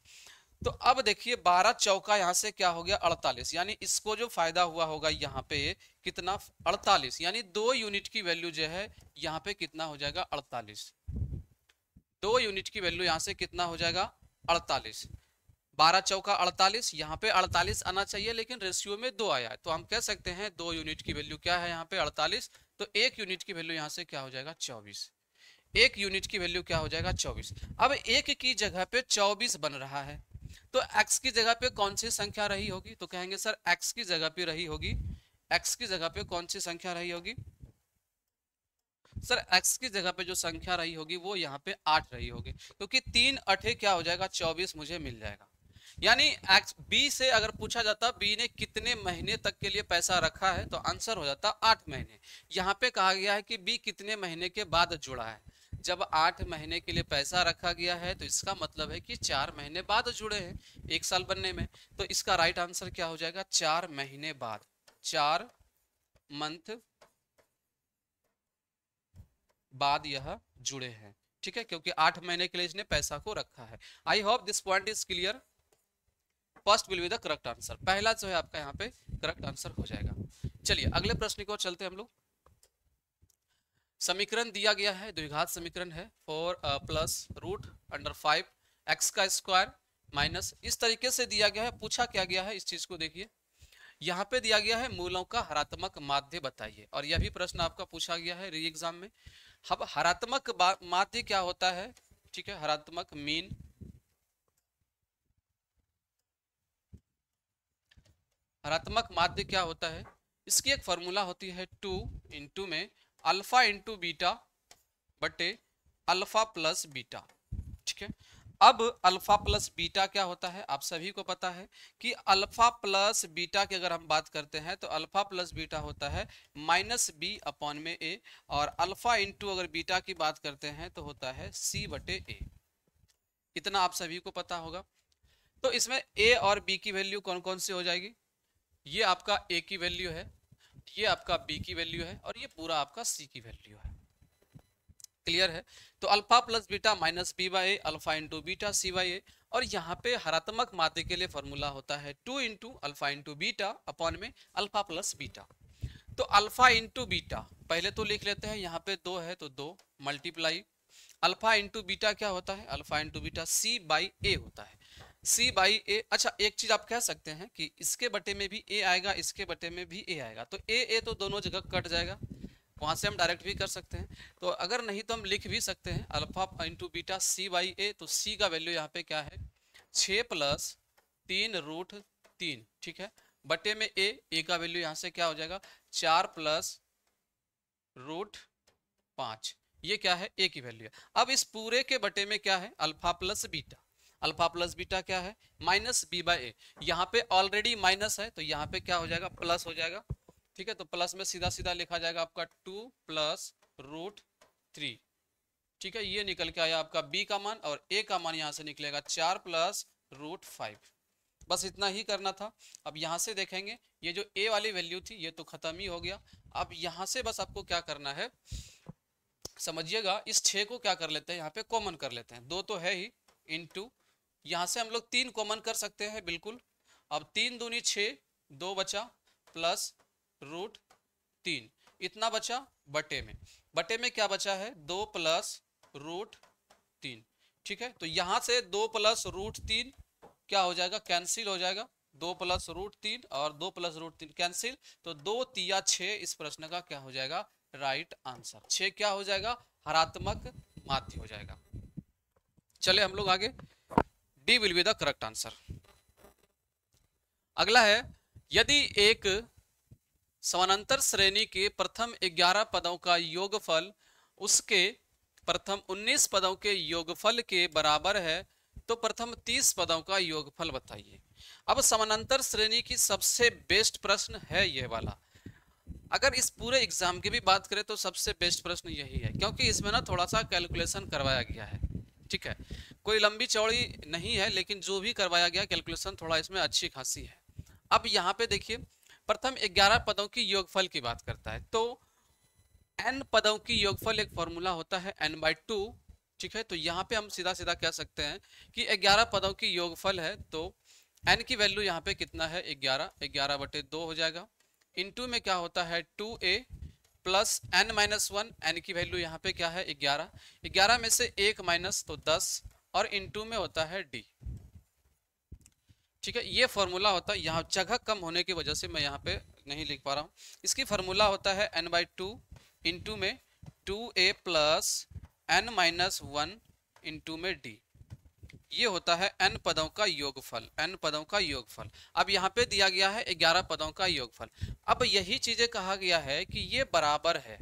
तो अब देखिए 12 चौका यहाँ से क्या हो गया 48, यानी इसको जो फायदा हुआ होगा यहाँ पे कितना 48, यानी 2 यूनिट की वैल्यू जो है यहाँ पे कितना हो जाएगा 48, 2 यूनिट की वैल्यू यहाँ से कितना हो जाएगा 48, 12 चौका 48, यहाँ पे 48 आना चाहिए लेकिन रेशियो में 2 आया है, तो हम कह सकते हैं 2 यूनिट की वैल्यू क्या है यहाँ पे 48, तो 1 यूनिट की वैल्यू यहाँ से क्या हो जाएगा 24, 1 यूनिट की वैल्यू क्या हो जाएगा 24। अब 1 की जगह पे 24 बन रहा है, तो x की जगह पे कौन सी संख्या रही होगी, तो कहेंगे सर x की जगह पे रही होगी, x की जगह पे कौन सी संख्या रही होगी, सर x की जगह पे जो संख्या रही होगी वो यहाँ पे 8 रही होगी, क्योंकि 3 अठे क्या हो जाएगा 24 मुझे मिल जाएगा। यानी बी से अगर पूछा जाता बी ने कितने महीने तक के लिए पैसा रखा है तो आंसर हो जाता 8 महीने। यहाँ पे कहा गया है कि बी कितने महीने के बाद जुड़ा है। जब 8 महीने के लिए पैसा रखा गया है तो इसका मतलब है कि 4 महीने बाद जुड़े हैं, 1 साल बनने में। तो इसका राइट आंसर क्या हो जाएगा, 4 महीने बाद, 4 मंथ बाद यह जुड़े हैं। ठीक है, क्योंकि 8 महीने के लिए इसने पैसा को रखा है। I hope this point is clear. First will be the correct answer, पहला जो है आपका यहाँ पे करेक्ट आंसर हो जाएगा। चलिए अगले प्रश्न को चलते हैं हम लोग। समीकरण दिया गया है, द्विघात समीकरण है, 4 प्लस रूट अंडर 5 एक्स का स्क्वायर माइनस, इस तरीके से दिया गया है। पूछा क्या गया है, इस चीज को देखिए। यहाँ पे दिया गया है मूलों का हरात्मक माध्य बताइए, और यह भी प्रश्न आपका पूछा गया है री एग्जाम में। अब हरात्मक माध्य क्या होता है, ठीक है, हरात्मक मीन, हरात्मक माध्य क्या होता है, इसकी एक फॉर्मूला होती है 2 इंटू में अल्फा इंटू बीटा बटे अल्फा प्लस बीटा। ठीक है, अब अल्फा प्लस बीटा क्या होता है, आप सभी को पता है कि अल्फा प्लस बीटा की अगर हम बात करते हैं तो अल्फा प्लस बीटा होता है माइनस बी अपॉन में ए, और अल्फा इंटू अगर बीटा की बात करते हैं तो होता है सी बटे ए। इतना आप सभी को पता होगा। तो इसमें ए और बी की वैल्यू कौन कौन सी हो जाएगी, ये आपका ए की वैल्यू है, ये आपका बी की वैल्यू है, और ये पूरा आपका सी की वैल्यू है। क्लियर है। तो alpha plus beta minus B by A, alpha into beta C by A, और यहाँ पे हरात्मक माध्य के लिए फॉर्मूला होता है 2 into alpha into beta upon में अल्फा प्लस बीटा। तो अल्फा इंटू बीटा पहले तो लिख लेते हैं, यहाँ पे 2 है तो 2 मल्टीप्लाई अल्फा इंटू बीटा क्या होता है, alpha into beta C by A होता है, सी बाई ए। अच्छा एक चीज आप कह सकते हैं कि इसके बटे में भी ए आएगा, इसके बटे में भी ए आएगा, तो ए तो दोनों जगह कट जाएगा, वहां से हम डायरेक्ट भी कर सकते हैं। तो अगर नहीं तो हम लिख भी सकते हैं alpha into beta C by A. तो सी का वैल्यू यहाँ पे क्या है, 6 प्लस 3 रूट 3, ठीक है, बटे में ए का वैल्यू यहाँ से क्या हो जाएगा 4 प्लस रूट 5, ये क्या है ए की वैल्यू है। अब इस पूरे के बटे में क्या है alpha plus beta, alpha plus beta क्या है माइनस बी बाई ए, यहाँ पे ऑलरेडी माइनस है तो यहाँ पे क्या हो जाएगा प्लस हो जाएगा। ठीक है, तो प्लस में सीधा सीधा लिखा जाएगा आपका 2 प्लस रूट 3। ठीक है, ये निकल के आया आपका बी का मान, और ए का मान यहाँ से निकलेगा 4 प्लस रूट 5। बस इतना ही करना था। अब यहाँ से देखेंगे ये जो ए वाली वैल्यू थी ये तो खत्म ही हो गया। अब यहाँ से बस आपको क्या करना है समझिएगा, इस 6 को क्या कर लेते हैं यहाँ पे कॉमन कर लेते हैं, 2 तो है ही, इंटू यहाँ से हम लोग 3 कॉमन कर सकते हैं बिल्कुल। अब 3 दूनी 6, 2 बचा प्लस रूट 3, इतना बचा बटे में, बटे में क्या बचा है 2 प्लस रूट 3। ठीक है, तो यहां से 2 प्लस रूट 3 क्या हो जाएगा कैंसिल हो जाएगा, 2 प्लस रूट 3 और 2 प्लस रूट 3 कैंसिल, तो 2 तिया 6 इस प्रश्न का क्या हो जाएगा राइट आंसर। 6 क्या हो जाएगा हरात्मक माध्य हो जाएगा। चले हम लोग आगे, D will be the correct answer. अगला है, यदि एक समानांतर श्रेणी के प्रथम 11 पदों का योगफल उसके प्रथम 19 पदों के योगफल के बराबर है तो प्रथम 30 पदों का योगफल बताइए। अब समानांतर श्रेणी की सबसे बेस्ट प्रश्न है यह वाला। अगर इस पूरे एग्जाम की भी बात करें तो सबसे बेस्ट प्रश्न यही है, क्योंकि इसमें ना थोड़ा सा कैलकुलेशन करवाया गया है। ठीक है, कोई लंबी चौड़ी नहीं है, लेकिन जो भी करवाया गया कैलकुलेशन थोड़ा इसमें अच्छी खासी है। अब यहाँ पे देखिए प्रथम 11 पदों की योगफल की बात करता है, तो n पदों की योगफल एक फॉर्मूला होता है n/2। ठीक है, तो यहाँ पे हम सीधा सीधा कह सकते हैं कि 11 पदों की योगफल है, तो n की वैल्यू यहाँ पे कितना है 11, 11 बटे 2 हो जाएगा, इंटू में क्या होता है 2a प्लस n-1, n की वैल्यू यहाँ पे क्या है 11, 11 में से 1 माइनस तो 10, और इंटू में होता है d। ठीक है, ये फॉर्मूला होता है, यहाँ जगह कम होने की वजह से मैं यहाँ पे नहीं लिख पा रहा हूँ। इसकी फॉर्मूला होता है n/2 इंटू में 2a प्लस n-1 इंटू में d, ये होता है n पदों का योगफल, n पदों का योगफल। अब यहाँ पे दिया गया है 11 पदों का योगफल। अब यही चीजें कहा गया है कि ये बराबर है,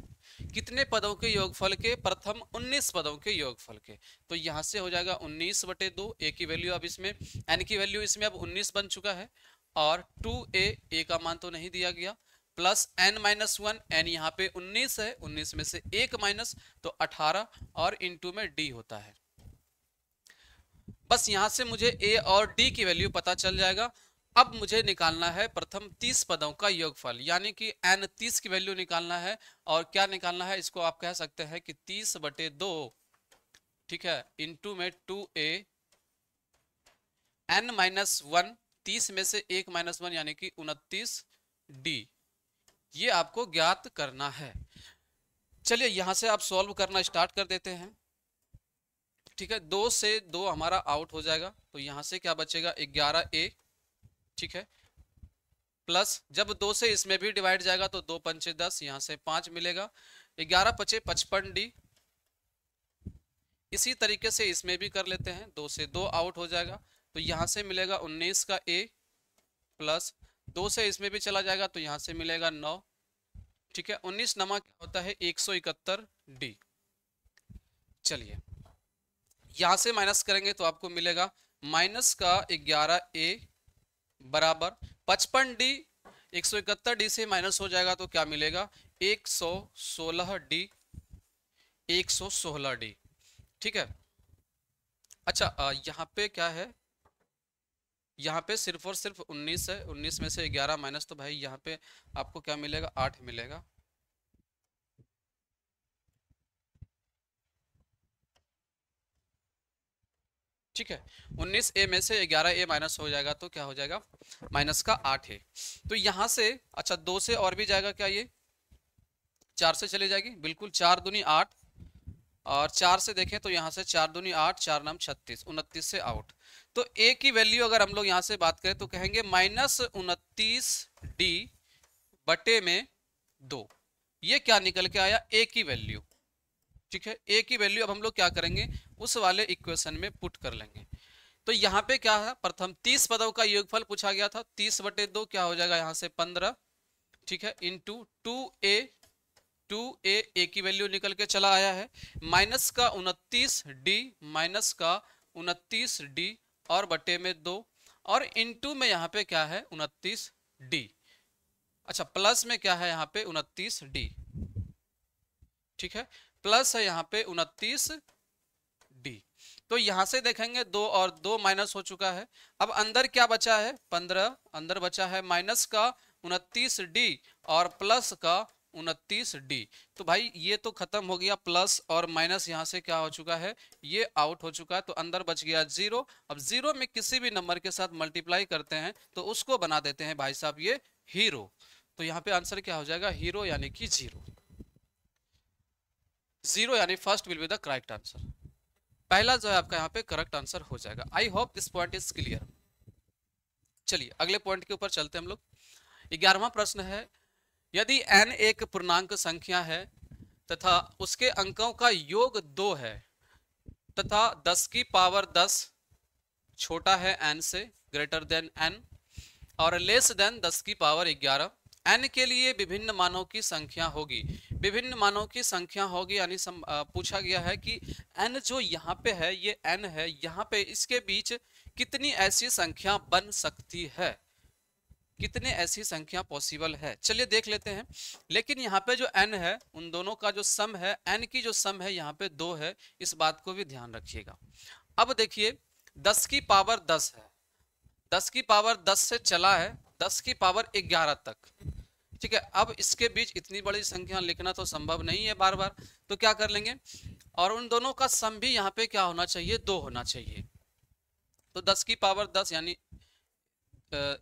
कितने पदों के योगफल के? प्रथम 19 पदों के योगफल के। तो यहां से हो जाएगा 19/2, ए की वैल्यू अब इसमें, एन की वैल्यू इसमें अब 19 बन चुका है, और 2a, ए का मान तो नहीं दिया गया, प्लस n-1, n यहाँ पे 19 है, 19 में से 1 माइनस तो 18, और इंटू में d होता है। बस यहां से मुझे a और d की वैल्यू पता चल जाएगा। अब मुझे निकालना है प्रथम 30 पदों का योगफल, यानी कि n 30 की वैल्यू निकालना है। और क्या निकालना है, इसको आप कह सकते हैं कि 30/2, ठीक है, इंटू में 2a n-1, 30 में से 1 माइनस 1 यानी कि 29d, ये आपको ज्ञात करना है। चलिए यहां से आप सॉल्व करना स्टार्ट कर देते हैं। ठीक है, 2 से 2 हमारा आउट हो जाएगा, तो यहां से क्या बचेगा, 11a, ठीक है, प्लस जब 2 से इसमें भी डिवाइड जाएगा तो 2 पंचे 10, यहां से 5 मिलेगा, 11 पचे 55d। इसी तरीके से इसमें भी कर लेते हैं, 2 से 2 आउट हो जाएगा, तो यहां से मिलेगा 19 का a, प्लस 2 से इसमें भी चला जाएगा तो यहां से मिलेगा 9, ठीक है, 19 नमा क्या होता है, 171d। चलिए यहां से माइनस करेंगे तो आपको मिलेगा माइनस का 11a बराबर 55d, 171d से माइनस हो जाएगा तो क्या मिलेगा, 116d, 116d, ठीक है। अच्छा यहाँ पे क्या है, यहाँ पे सिर्फ और सिर्फ 19 है, 19 में से 11 माइनस, तो भाई यहाँ पे आपको क्या मिलेगा, 8 मिलेगा। ठीक है, 19a में से 11a माइनस हो जाएगा तो क्या हो जाएगा, माइनस का 8 है। तो यहां से अच्छा 2 से और भी जाएगा क्या, ये 4 से चली जाएगी, बिल्कुल, 4 दूनी 8, और 4 से देखें तो यहां से 4 दूनी 8, 4 नाम 36, 29 से आउट। तो a की वैल्यू अगर हम लोग यहां से बात करें तो कहेंगे -29d बटे में 2, ये क्या निकल के आया, a की वैल्यू। ठीक है, a की वैल्यू अब हम लोग क्या करेंगे, उस वाले इक्वेशन में पुट कर लेंगे। तो यहाँ पे क्या है, प्रथम 30 पदों का योगफल पूछा गया था, 30/2 क्या हो जाएगा, यहाँ से 15, ठीक है, इंटू 2a, 2a, a की वैल्यू निकल के चला आया है, माइनस का 29d, माइनस का 29d, और बटे में 2, और इंटू में यहाँ पे क्या है, 29d, अच्छा प्लस में क्या है यहाँ पे 29d, ठीक है, प्लस है यहाँ पे 29d। तो यहां से देखेंगे 2 और 2 माइनस हो चुका है, अब अंदर क्या बचा है, 15 अंदर बचा है, माइनस का 29d और प्लस का 29d। तो भाई ये तो खत्म हो गया, प्लस और माइनस यहां से क्या हो चुका है, ये आउट हो चुका है, तो अंदर बच गया 0। अब 0 में किसी भी नंबर के साथ मल्टीप्लाई करते हैं तो उसको बना देते हैं भाई साहब ये हीरो। तो यहाँ पे आंसर क्या हो जाएगा, हीरो यानी कि 0, 0 यानी first will be the correct answer. पहला जो है आपका यहाँ पे करेक्ट आंसर हो जाएगा। I hope this point is clear. चलिए अगले पॉइंट के ऊपर चलते हैं हम लोग। 11वां प्रश्न है, यदि n एक पूर्णांक संख्या है तथा उसके अंकों का योग 2 है तथा 10 की पावर 10 छोटा है n से, ग्रेटर देन n और लेस देन 10 की पावर 11, n के लिए विभिन्न मानों की संख्या होगी। विभिन्न मानों की संख्या होगी यानी पूछा गया है कि n जो यहाँ पे है, ये n है, यहाँ पे इसके बीच कितनी ऐसी संख्या बन सकती है, कितने ऐसी संख्या पॉसिबल है। चलिए देख लेते हैं। लेकिन यहाँ पे जो n है, उन दोनों का जो सम है, n की जो सम है यहाँ पे 2 है, इस बात को भी ध्यान रखिएगा। अब देखिए 10 की पावर 10 है, 10 की पावर 10 से चला है 10 की पावर 11 तक, ठीक है। अब इसके बीच इतनी बड़ी संख्या लिखना तो संभव नहीं है बार बार, तो क्या कर लेंगे, और उन दोनों का सम भी यहाँ पे क्या होना चाहिए, 2 होना चाहिए। तो 10 की पावर 10 यानी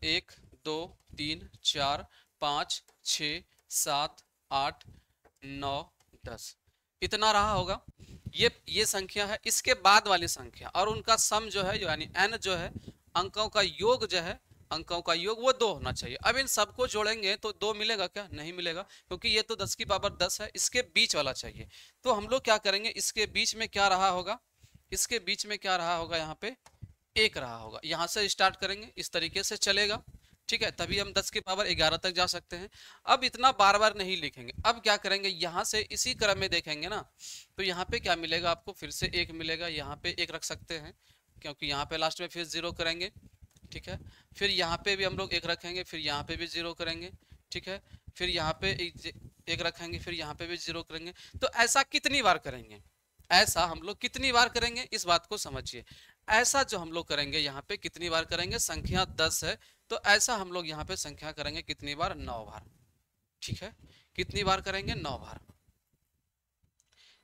1 2 3 4 5 6 7 8 9 10, इतना रहा होगा। ये संख्या है, इसके बाद वाली संख्या और उनका सम जो है, यानी n जो है, अंकों का योग जो है, अंकों का योग वो 2 होना चाहिए। अब इन सबको जोड़ेंगे तो 2 मिलेगा क्या, नहीं मिलेगा, क्योंकि ये तो 10 की पावर 10 है, इसके बीच वाला चाहिए। तो हम लोग क्या करेंगे, इसके बीच में क्या रहा होगा, इसके बीच में क्या रहा होगा, यहाँ पे 1 रहा होगा। यहाँ से स्टार्ट करेंगे, इस तरीके से चलेगा, ठीक है, तभी हम 10 की पावर 11 तक जा सकते हैं। अब इतना बार बार नहीं लिखेंगे, अब क्या करेंगे, यहां से इसी क्रम में देखेंगे ना, तो यहाँ पे क्या मिलेगा आपको, फिर से एक मिलेगा, यहाँ पे एक रख सकते हैं क्योंकि यहाँ पे लास्ट में फिर जीरो करेंगे। ठीक है, फिर यहाँ पे भी हम लोग एक रखेंगे, फिर यहाँ पे भी जीरो करेंगे। ठीक है, फिर यहाँ पे एक रखेंगे, फिर यहाँ पे भी जीरो करेंगे। तो ऐसा कितनी बार करेंगे, ऐसा हम लोग कितनी बार करेंगे, इस बात को समझिए। ऐसा जो हम लोग करेंगे यहाँ पे कितनी बार करेंगे, संख्या 10 है, तो ऐसा हम लोग यहाँ पे संख्या करेंगे कितनी बार, 9 बार। ठीक है, कितनी बार करेंगे, 9 बार।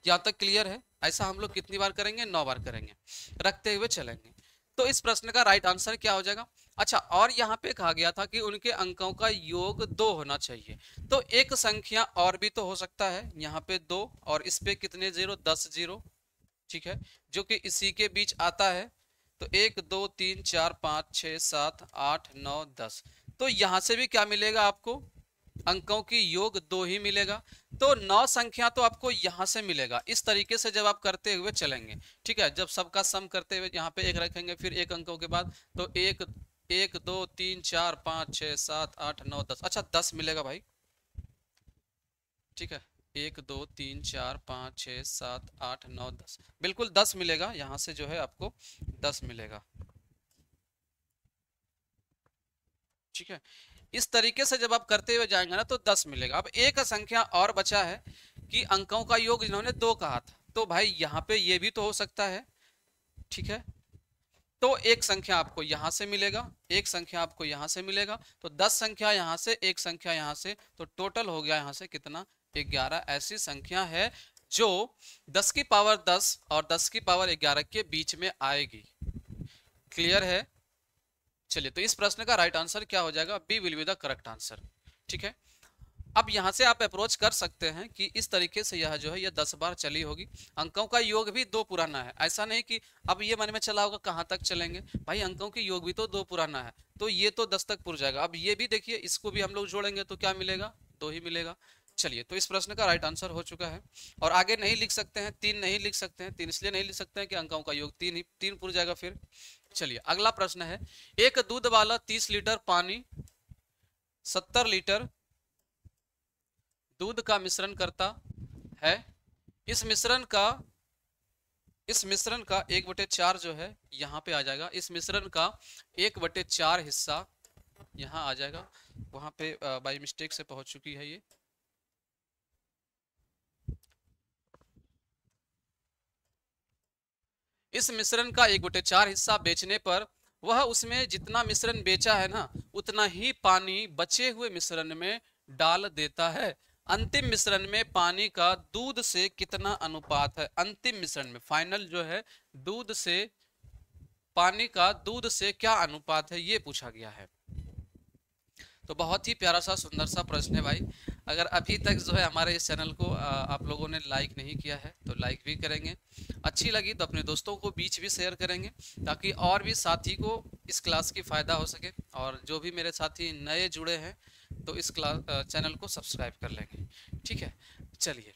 यहाँ तक क्लियर है, ऐसा हम लोग कितनी बार करेंगे, 9 बार करेंगे, रखते हुए चलेंगे। तो इस प्रश्न का राइट आंसर क्या हो जाएगा। अच्छा, और यहाँ पे कहा गया था कि उनके अंकों का योग 2 होना चाहिए, तो एक संख्या और भी तो हो सकता है, यहाँ पे 2 और इस पे कितने जीरो, 10 जीरो। ठीक है, जो कि इसी के बीच आता है, तो 1 2 3 4 5 6 7 8 9 10। तो यहां से भी क्या मिलेगा आपको, अंकों की योग 2 ही मिलेगा। तो 9 संख्या तो आपको यहां से मिलेगा। इस तरीके से जब आप करते हुए चलेंगे, ठीक है, जब सबका सम करते हुए यहाँ पे एक रखेंगे, फिर एक अंकों के बाद, तो 1 1 2 3 4 5 6 7 8 9 10, अच्छा 10 मिलेगा भाई। ठीक है, 1 2 3 4 5 6 7 8 9 10, बिल्कुल 10 मिलेगा, यहां से जो है आपको 10 मिलेगा। ठीक है, इस तरीके से जब आप करते हुए जाएंगे ना, तो 10 मिलेगा। अब एक संख्या और बचा है कि अंकों का योग इन्होंने 2 कहा था, तो भाई यहाँ पे ये भी तो हो सकता है। ठीक है, तो एक संख्या आपको यहां से मिलेगा, एक संख्या आपको यहां से मिलेगा, तो 10 संख्या यहां से, एक संख्या यहां से, तो टोटल हो गया यहां से कितना, 11 ऐसी संख्या है जो 10 की पावर 10 और 10 की पावर 11 के बीच में आएगी। क्लियर है। चलिए, तो इस प्रश्न का राइट आंसर क्या हो जाएगा, B will be the correct answer. ठीक है, अब यहां से आप अप्रोच कर सकते हैं कि इस तरीके से यह जो है यह 10 बार चली होगी। अंकों का योग भी 2 पुराना है, ऐसा नहीं कि अब ये मन में चला होगा कहां तक चलेंगे, भाई अंकों की योग भी तो 2 पुराना है, तो ये तो 10 तक पुर जाएगा। अब ये भी देखिए, इसको भी हम लोग जोड़ेंगे तो क्या मिलेगा, 2 ही मिलेगा। चलिए, तो इस प्रश्न का राइट आंसर हो चुका है। और आगे नहीं लिख सकते हैं, 3 नहीं लिख सकते हैं, 3 इसलिए नहीं लिख सकते हैं कि अंकों का योग 3 ही 3 पुर जाएगा फिर। चलिए, अगला प्रश्न है, एक दूध वाला 30 लीटर पानी 70 लीटर दूध का मिश्रण करता है। इस मिश्रण का 1/4 जो है यहाँ पे आ जाएगा, इस मिश्रण का 1/4 हिस्सा यहाँ आ जाएगा। वहां पे बाई मिस्टेक से पहुंच चुकी है ये। इस मिश्रण का 1/4 हिस्सा बेचने पर वह उसमें जितना मिश्रण बेचा है ना, उतना ही पानी बचे हुए मिश्रण में डाल देता है। अंतिम मिश्रण में पानी का दूध से कितना अनुपात है, अंतिम मिश्रण में, फाइनल जो है, दूध से पानी का दूध से क्या अनुपात है, ये पूछा गया है। तो बहुत ही प्यारा सा सुंदर सा प्रश्न है भाई। अगर अभी तक जो है हमारे इस चैनल को आप लोगों ने लाइक नहीं किया है तो लाइक भी करेंगे, अच्छी लगी तो अपने दोस्तों को बीच भी शेयर करेंगे, ताकि और भी साथी को इस क्लास की फ़ायदा हो सके। और जो भी मेरे साथी नए जुड़े हैं तो इस क्लास चैनल को सब्सक्राइब कर लेंगे। ठीक है, चलिए,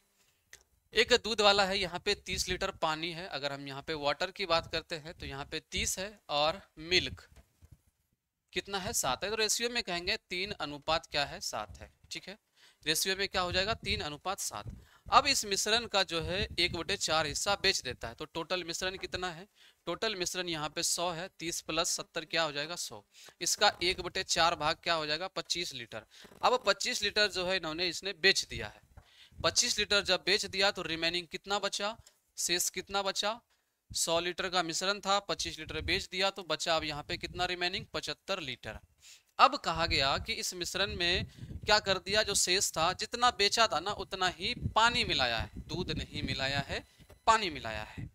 एक दूध वाला है, यहाँ पे 30 लीटर पानी है। अगर हम यहाँ पे वाटर की बात करते हैं तो यहाँ पे 30 है, और मिल्क कितना है, 7 है। तो रेशियो में कहेंगे 3 अनुपात क्या है, 7 है। ठीक है, रेशियो में क्या हो जाएगा, 3 अनुपात 7। अब इस मिश्रण का जो है 1/4 हिस्सा बेच देता है, तो टोटल मिश्रण कितना है, टोटल मिश्रण यहाँ पे 100 है, 30 + 70 क्या हो जाएगा, 100। इसका 1/4 भाग क्या हो जाएगा, 25 लीटर। अब 25 लीटर जो है इन्होंने इसने बेच दिया है। 25 लीटर जब बेच दिया तो रिमेनिंग कितना बचा, शेष कितना बचा, 100 लीटर का मिश्रण था, 25 लीटर बेच दिया, तो बचा अब यहाँ पे कितना रिमेनिंग, 75 लीटर। अब कहा गया कि इस मिश्रण में क्या कर दिया, जो शेष था, जितना बेचा था ना उतना ही पानी मिलाया है, दूध नहीं मिलाया है, पानी मिलाया है।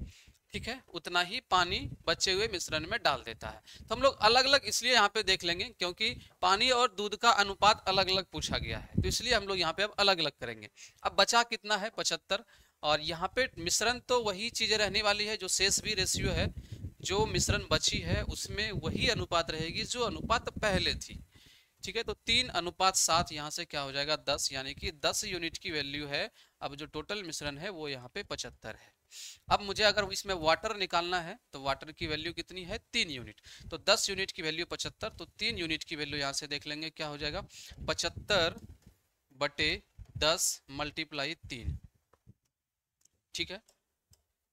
ठीक है, उतना ही पानी बचे हुए मिश्रण में डाल देता है। तो हम लोग अलग अलग इसलिए यहाँ पे देख लेंगे क्योंकि पानी और दूध का अनुपात अलग अलग पूछा गया है, तो इसलिए हम लोग यहाँ पे अब अलग अलग करेंगे। अब बचा कितना है, 75, और यहाँ पे मिश्रण तो वही चीजें रहने वाली है, जो शेष भी रेशियो है, जो मिश्रण बची है उसमें वही अनुपात रहेगी जो अनुपात पहले थी। ठीक है, तो 3/7 यहाँ से क्या हो जाएगा, 10, यानी कि 10 यूनिट की वैल्यू है। अब जो टोटल मिश्रण है वो यहाँ पे 75 है। अब मुझे अगर इसमें वाटर निकालना है तो वाटर की वैल्यू कितनी है 3 यूनिट, तो 10 यूनिट की वैल्यू 75, तो 3 यूनिट की वैल्यू यहाँ से देख लेंगे क्या हो जाएगा 75/10 मल्टीप्लाई 3, ठीक है।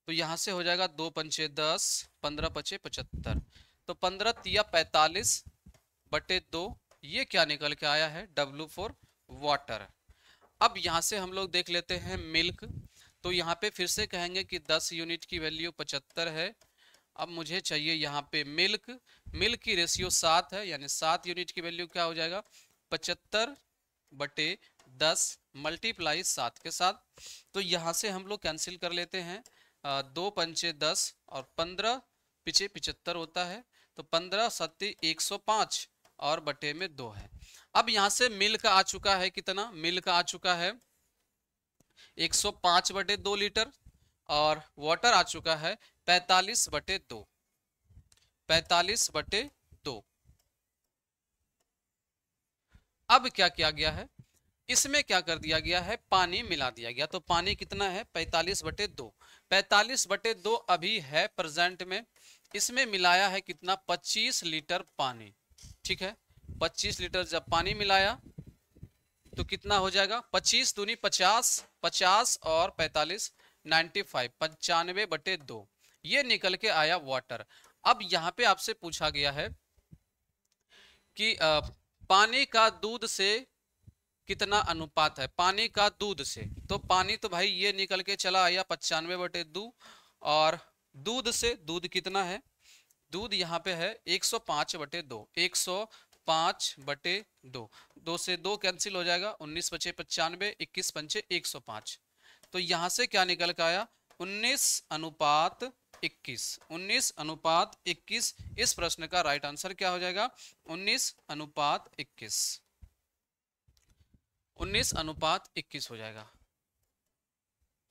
तो यहाँ से हो जाएगा 2 पंचे 10, 15 पचे 75, तो 15 तिया 45/2, ये क्या निकल के आया है W फॉर वाटर। अब यहाँ से हम लोग देख लेते हैं मिल्क, तो यहाँ पे फिर से कहेंगे कि 10 यूनिट की वैल्यू 75 है। अब मुझे चाहिए यहाँ पे मिल्क, मिल्क की रेशियो 7 है, यानी 7 यूनिट की वैल्यू क्या हो जाएगा 75/10 मल्टीप्लाई 7 के साथ। तो यहाँ से हम लोग कैंसिल कर लेते हैं, 2 पंचे 10 और 15 पिछे 75 होता है, तो 15 सत्ती 105 और बटे में 2 है। अब यहाँ से मिल्क आ चुका है कितना, मिल्क आ चुका है 105/2 लीटर, और वाटर आ चुका है 45/2, 45/2। अब क्या किया गया है, इसमें क्या कर दिया गया है, पानी मिला दिया गया। तो पानी कितना है 45/2, 45/2 अभी है प्रेजेंट में, इसमें मिलाया है कितना 25 लीटर पानी, ठीक है। 25 लीटर जब पानी मिलाया तो कितना हो जाएगा 25 दूनी 50, 50 और 45 95, 95/2, ये निकल के आया वाटर। अब यहाँ पे आपसे पूछा गया है कि पानी का दूध से कितना अनुपात है, पानी का दूध से, तो पानी तो भाई ये निकल के चला आया 95/2, और दूध से, दूध कितना है, दूध यहाँ पे है 105/2, 105/2, 2 से 2 कैंसिल हो जाएगा, 19 पचे 95, 21 पंचे 105, तो यहाँ से क्या निकल के आया 19/21, 19/21। इस प्रश्न का राइट आंसर क्या हो जाएगा 19/21, 19/21 हो जाएगा,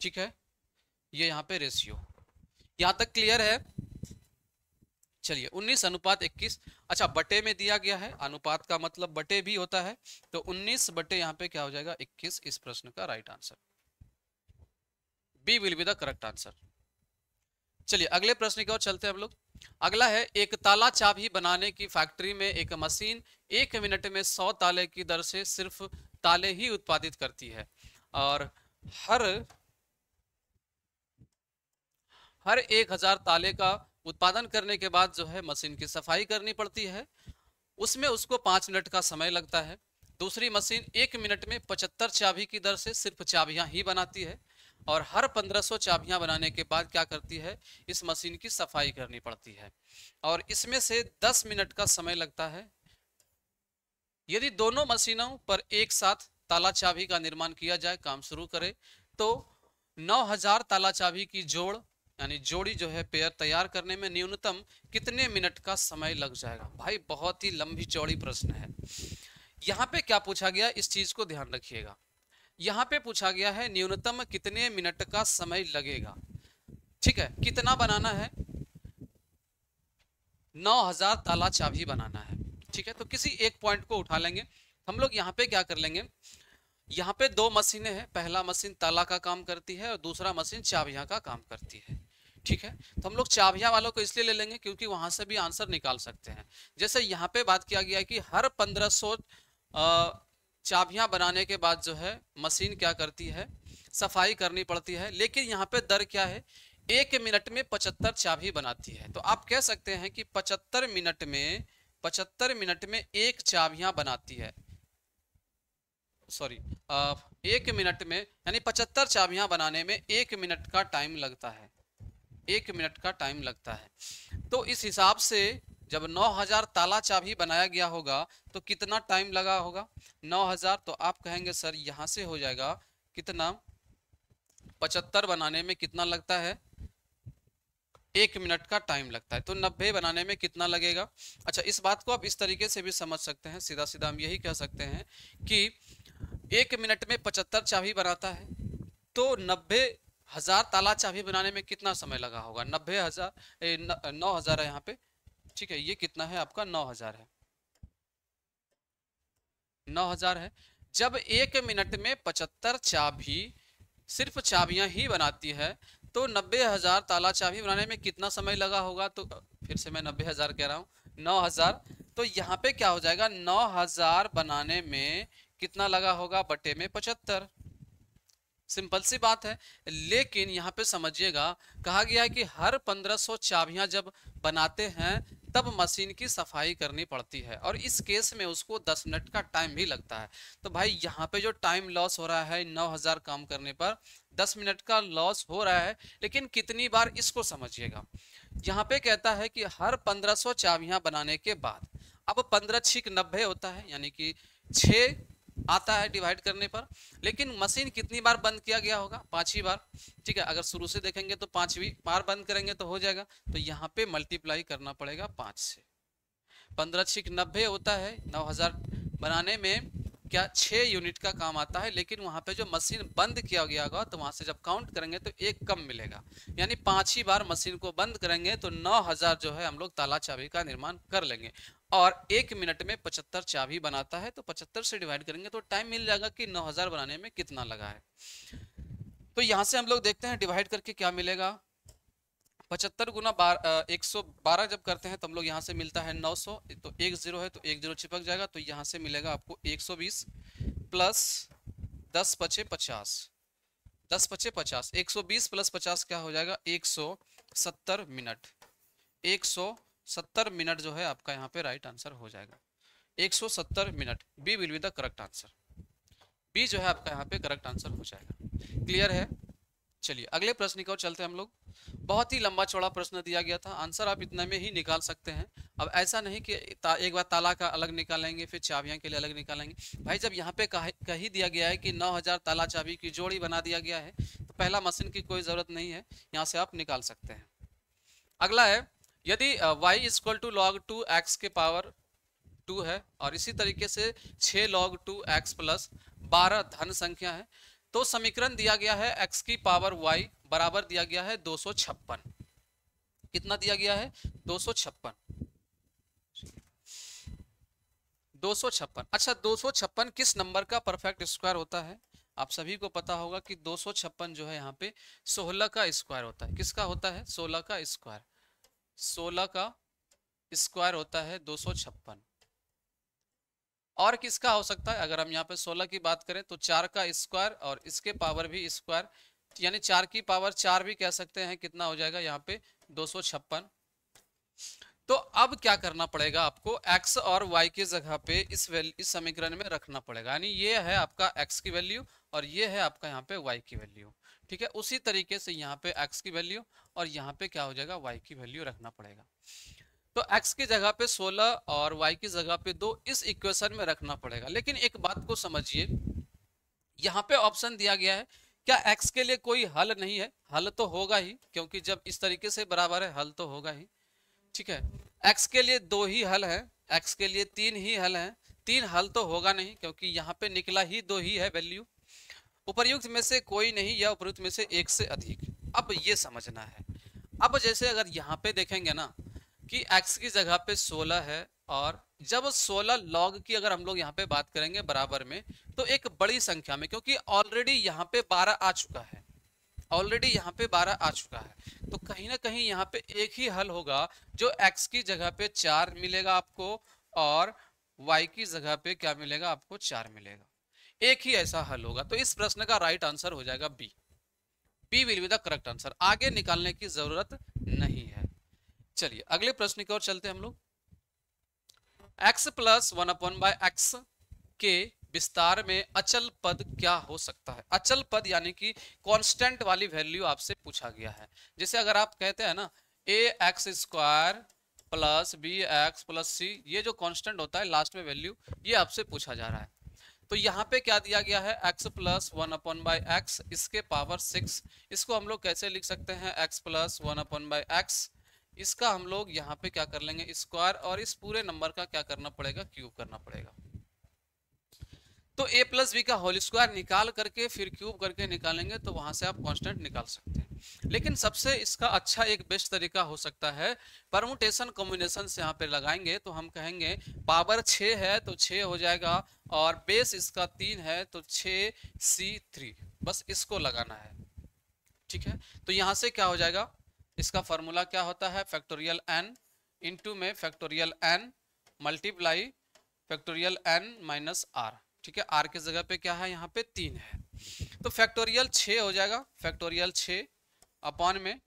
ठीक है। ये यहाँ पे रेशियो, यहाँ तक क्लियर है। चलिए 19/21, अच्छा बटे में दिया गया है, अनुपात का मतलब बटे भी होता है, तो 19 बटे यहाँ पे क्या हो जाएगा 21, इस प्रश्न का right answer B will be the correct answer. चलिए अगले प्रश्न की ओर चलते हैं हम लोग। अगला है, एक ताला चाबी बनाने की फैक्ट्री में एक मशीन 1 मिनट में 100 ताले की दर से सिर्फ ताले ही उत्पादित करती है, और हर 1000 ताले का उत्पादन करने के बाद जो है मशीन की सफाई करनी पड़ती है, उसमें उसको 5 मिनट का समय लगता है। दूसरी मशीन 1 मिनट में 75 चाबी की दर से सिर्फ चाबियां ही बनाती है, और हर 1500 चाबियां बनाने के बाद क्या करती है, इस मशीन की सफाई करनी पड़ती है, और इसमें से 10 मिनट का समय लगता है। यदि दोनों मशीनों पर एक साथ ताला चाबी का निर्माण किया जाए, काम शुरू करे, तो 9000 ताला चाबी की जोड़ यानी जोड़ी जो है पेयर तैयार करने में न्यूनतम कितने मिनट का समय लग जाएगा। भाई बहुत ही लंबी चौड़ी प्रश्न है। यहाँ पे क्या पूछा गया, इस चीज को ध्यान रखिएगा। यहाँ पे पूछा गया है न्यूनतम कितने मिनट का समय लगेगा, ठीक है। कितना बनाना है, 9000 ताला चाबी बनाना है, ठीक है। तो किसी एक पॉइंट को उठा लेंगे हम लोग। यहाँ पे क्या कर लेंगे, यहाँ पे 2 मशीनें हैं, पहला मशीन ताला का काम करती है और दूसरा मशीन चाबियां का काम करती है, ठीक है। तो हम लोग चाबियां वालों को इसलिए ले लेंगे क्योंकि वहां से भी आंसर निकाल सकते हैं। जैसे यहाँ पे बात किया गया है कि हर 1500 चाबियां बनाने के बाद जो है मशीन क्या करती है, सफाई करनी पड़ती है, लेकिन यहाँ पे दर क्या है, 1 मिनट में 75 चाबी बनाती है। तो आप कह सकते हैं कि 75 मिनट में 1 चाबियां बनाती है, सॉरी 1 मिनट में, यानी 75 चाबियां बनाने में 1 मिनट का टाइम लगता है, 1 मिनट का टाइम लगता है। तो इस हिसाब से जब 9000 ताला चाबी बनाया गया होगा तो कितना टाइम लगा होगा 9000, तो आप कहेंगे सर यहां से हो जाएगा कितना, 75 बनाने में कितना लगता है, 1 मिनट का टाइम लगता है, तो 90 बनाने में कितना लगेगा। अच्छा इस बात को आप इस तरीके से भी समझ सकते हैं, सीधा सीधा हम यही कह सकते हैं कि 1 मिनट में 75 चाबी बनाता है, तो 90,000 ताला चाबी बनाने में कितना समय लगा होगा, 90,000 9000 है यहाँ पे, ठीक है। ये कितना है आपका 9000 है, 9000 है। जब 1 मिनट में 75 चाबी सिर्फ चाबियां ही बनाती है, तो 90,000 ताला चाबी बनाने में कितना समय लगा होगा? तो फिर से मैं 90,000 कह रहा हूँ, 9,000। तो यहाँ पे क्या हो जाएगा, 9,000 बनाने में कितना लगा होगा बटे में 75। सिंपल सी बात है। लेकिन यहाँ पे समझिएगा, कहा गया है कि हर 1500 चाबियां जब बनाते हैं तब मशीन की सफाई करनी पड़ती है, और इस केस में उसको 10 मिनट का टाइम भी लगता है। तो भाई यहाँ पे जो टाइम लॉस हो रहा है 9,000 काम करने पर 10 मिनट का लॉस हो रहा है, लेकिन कितनी बार, इसको समझिएगा। यहाँ पे कहता है कि हर 1500 चाबियां बनाने के बाद, अब 15 छिक 90 होता है, यानी कि 6 आता है डिवाइड करने पर, लेकिन मशीन कितनी बार बंद किया गया होगा? 5 ही बार। ठीक है, अगर शुरू से देखेंगे तो 5वीं बार बंद करेंगे तो हो जाएगा। तो यहाँ पे मल्टीप्लाई करना पड़ेगा 5 से। 15 छिक 90 होता है, 9,000 बनाने में क्या 6 यूनिट का काम आता है, लेकिन वहां पे जो मशीन बंद किया गया होगा तो वहां से जब काउंट करेंगे तो 1 कम मिलेगा, यानी 5 ही बार मशीन को बंद करेंगे तो 9,000 जो है हम लोग ताला चाबी का निर्माण कर लेंगे। और 1 मिनट में 75 चाबी बनाता है, तो 75 से डिवाइड करेंगे तो टाइम मिल जाएगा कि 9,000 बनाने में कितना लगा है। तो यहां से हम लोग देखते हैं डिवाइड करके क्या मिलेगा। 75 गुना 112 जब करते हैं तो हम लोग यहाँ से मिलता है 900, तो 1 0 है तो 1 0 चिपक जाएगा, तो यहाँ से मिलेगा आपको 120 प्लस 10 पचे 50, 10 पचे 50, 120 प्लस 50 क्या हो जाएगा, 170 मिनट। 170 मिनट जो है आपका यहाँ पे राइट आंसर हो जाएगा, 170 मिनट। B will be the correct answer. B जो है आपका यहाँ पे करेक्ट आंसर हो जाएगा। क्लियर है? चलिए अगले प्रश्न की ओर चलते हैं हम लोग। बहुत ही लंबा चौड़ा प्रश्न दिया गया था, आंसर आप इतना में ही निकाल सकते हैं। अब ऐसा नहीं कि एक बार ताला का अलग निकालेंगे फिर चाबियां के लिए अलग निकालेंगे। भाई जब यहाँ पे कही दिया गया है कि 9,000 ताला चाबी की जोड़ी बना दिया गया है, तो पहला मशीन की कोई जरूरत नहीं है, यहाँ से आप निकाल सकते हैं। अगला है, यदि y equal to log 2x के पावर 2 है और इसी तरीके से 6 log 2x प्लस 12 धन संख्या है, तो समीकरण दिया गया है x की पावर y बराबर दिया गया है 256। कितना दिया गया है? 256। 256। अच्छा, 256 किस नंबर का परफेक्ट स्क्वायर होता है? आप सभी को पता होगा कि 256 जो है यहाँ पे 16 का स्क्वायर होता है। किसका होता है? 16 का स्क्वायर। 16 का स्क्वायर होता है 256। और किसका हो सकता है? अगर हम यहाँ पे 16 की बात करें तो 4 का स्क्वायर और इसके पावर भी स्क्वायर, यानी 4 की पावर 4 भी कह सकते हैं। कितना हो जाएगा यहाँ पे? 256। तो अब क्या करना पड़ेगा आपको? x और y की जगह पे इस समीकरण में रखना पड़ेगा, यानी ये है आपका x की वैल्यू और ये है आपका यहाँ पे y की वैल्यू। ठीक है, उसी तरीके से यहाँ पे x की वैल्यू और यहाँ पे क्या हो जाएगा, y की वैल्यू रखना पड़ेगा। तो x की जगह पे 16 और y की जगह पे 2 इस इक्वेशन में रखना पड़ेगा। लेकिन एक बात को समझिए, यहाँ पे ऑप्शन दिया गया है, क्या x के लिए कोई हल नहीं है? हल तो होगा ही, क्योंकि जब इस तरीके से बराबर है हल तो होगा ही। ठीक है, x के लिए 2 ही हल है, x के लिए 3 ही हल है, 3 हल तो होगा नहीं, क्योंकि यहाँ पे निकला ही 2 ही है वैल्यू। उपर्युक्त में से कोई नहीं या उपर्युक्त में से एक से अधिक। अब ये समझना है। अब जैसे अगर यहाँ पे देखेंगे ना कि x की जगह पे 16 है, और जब 16 log की अगर हम लोग यहाँ पे बात करेंगे बराबर में, तो एक बड़ी संख्या में, क्योंकि ऑलरेडी यहाँ पे 12 आ चुका है, ऑलरेडी यहाँ पे 12 आ चुका है, तो कहीं ना कहीं यहाँ पे एक ही हल होगा जो x की जगह पे 4 मिलेगा आपको और y की जगह पे क्या मिलेगा आपको? 4 मिलेगा। एक ही ऐसा हल होगा। तो इस प्रश्न का राइट आंसर हो जाएगा B. B will be the correct answer. आगे निकालने की जरूरत नहीं है। चलिए अगले प्रश्न की ओर चलते हैं हम लोग। x प्लस 1/x के विस्तार में अचल पद क्या हो सकता है? अचल पद यानी कि कांस्टेंट वाली वैल्यू आपसे पूछा गया है। जैसे अगर आप कहते हैं ना ax square plus bx plus c, ये जो कांस्टेंट होता है लास्ट में वैल्यू, ये आपसे पूछा जा रहा है। तो यहाँ पे क्या दिया गया है? x प्लस 1/x इसके पावर 6। इसको हम लोग कैसे लिख सकते हैं? x प्लस 1/x, इसका हम लोग यहाँ पे क्या कर लेंगे? स्क्वायर, और इस पूरे नंबर का क्या करना पड़ेगा? क्यूब करना पड़ेगा। तो a प्लस बी का होल स्क्वायर निकाल करके फिर क्यूब करके निकालेंगे तो वहां से आप कांस्टेंट निकाल सकते हैं। लेकिन सबसे इसका अच्छा एक बेस्ट तरीका हो सकता है परमुटेशन कॉम्बिनेशन से। यहाँ पे लगाएंगे तो हम कहेंगे पावर 6 है तो 6 हो जाएगा, और बेस इसका 3 है तो 6c3, बस इसको लगाना है। ठीक है। तो यहां से क्या हो जाएगा, इसका फॉर्मूला क्या होता है, फैक्टोरियल n इंटू में factorial n multiply factorial n minus R, ठीक है। आर की जगह पे क्या है, यहाँ पे 3 है, तो फैक्टोरियल 6 हो जाएगा, फैक्टोरियल 6 अपॉन में,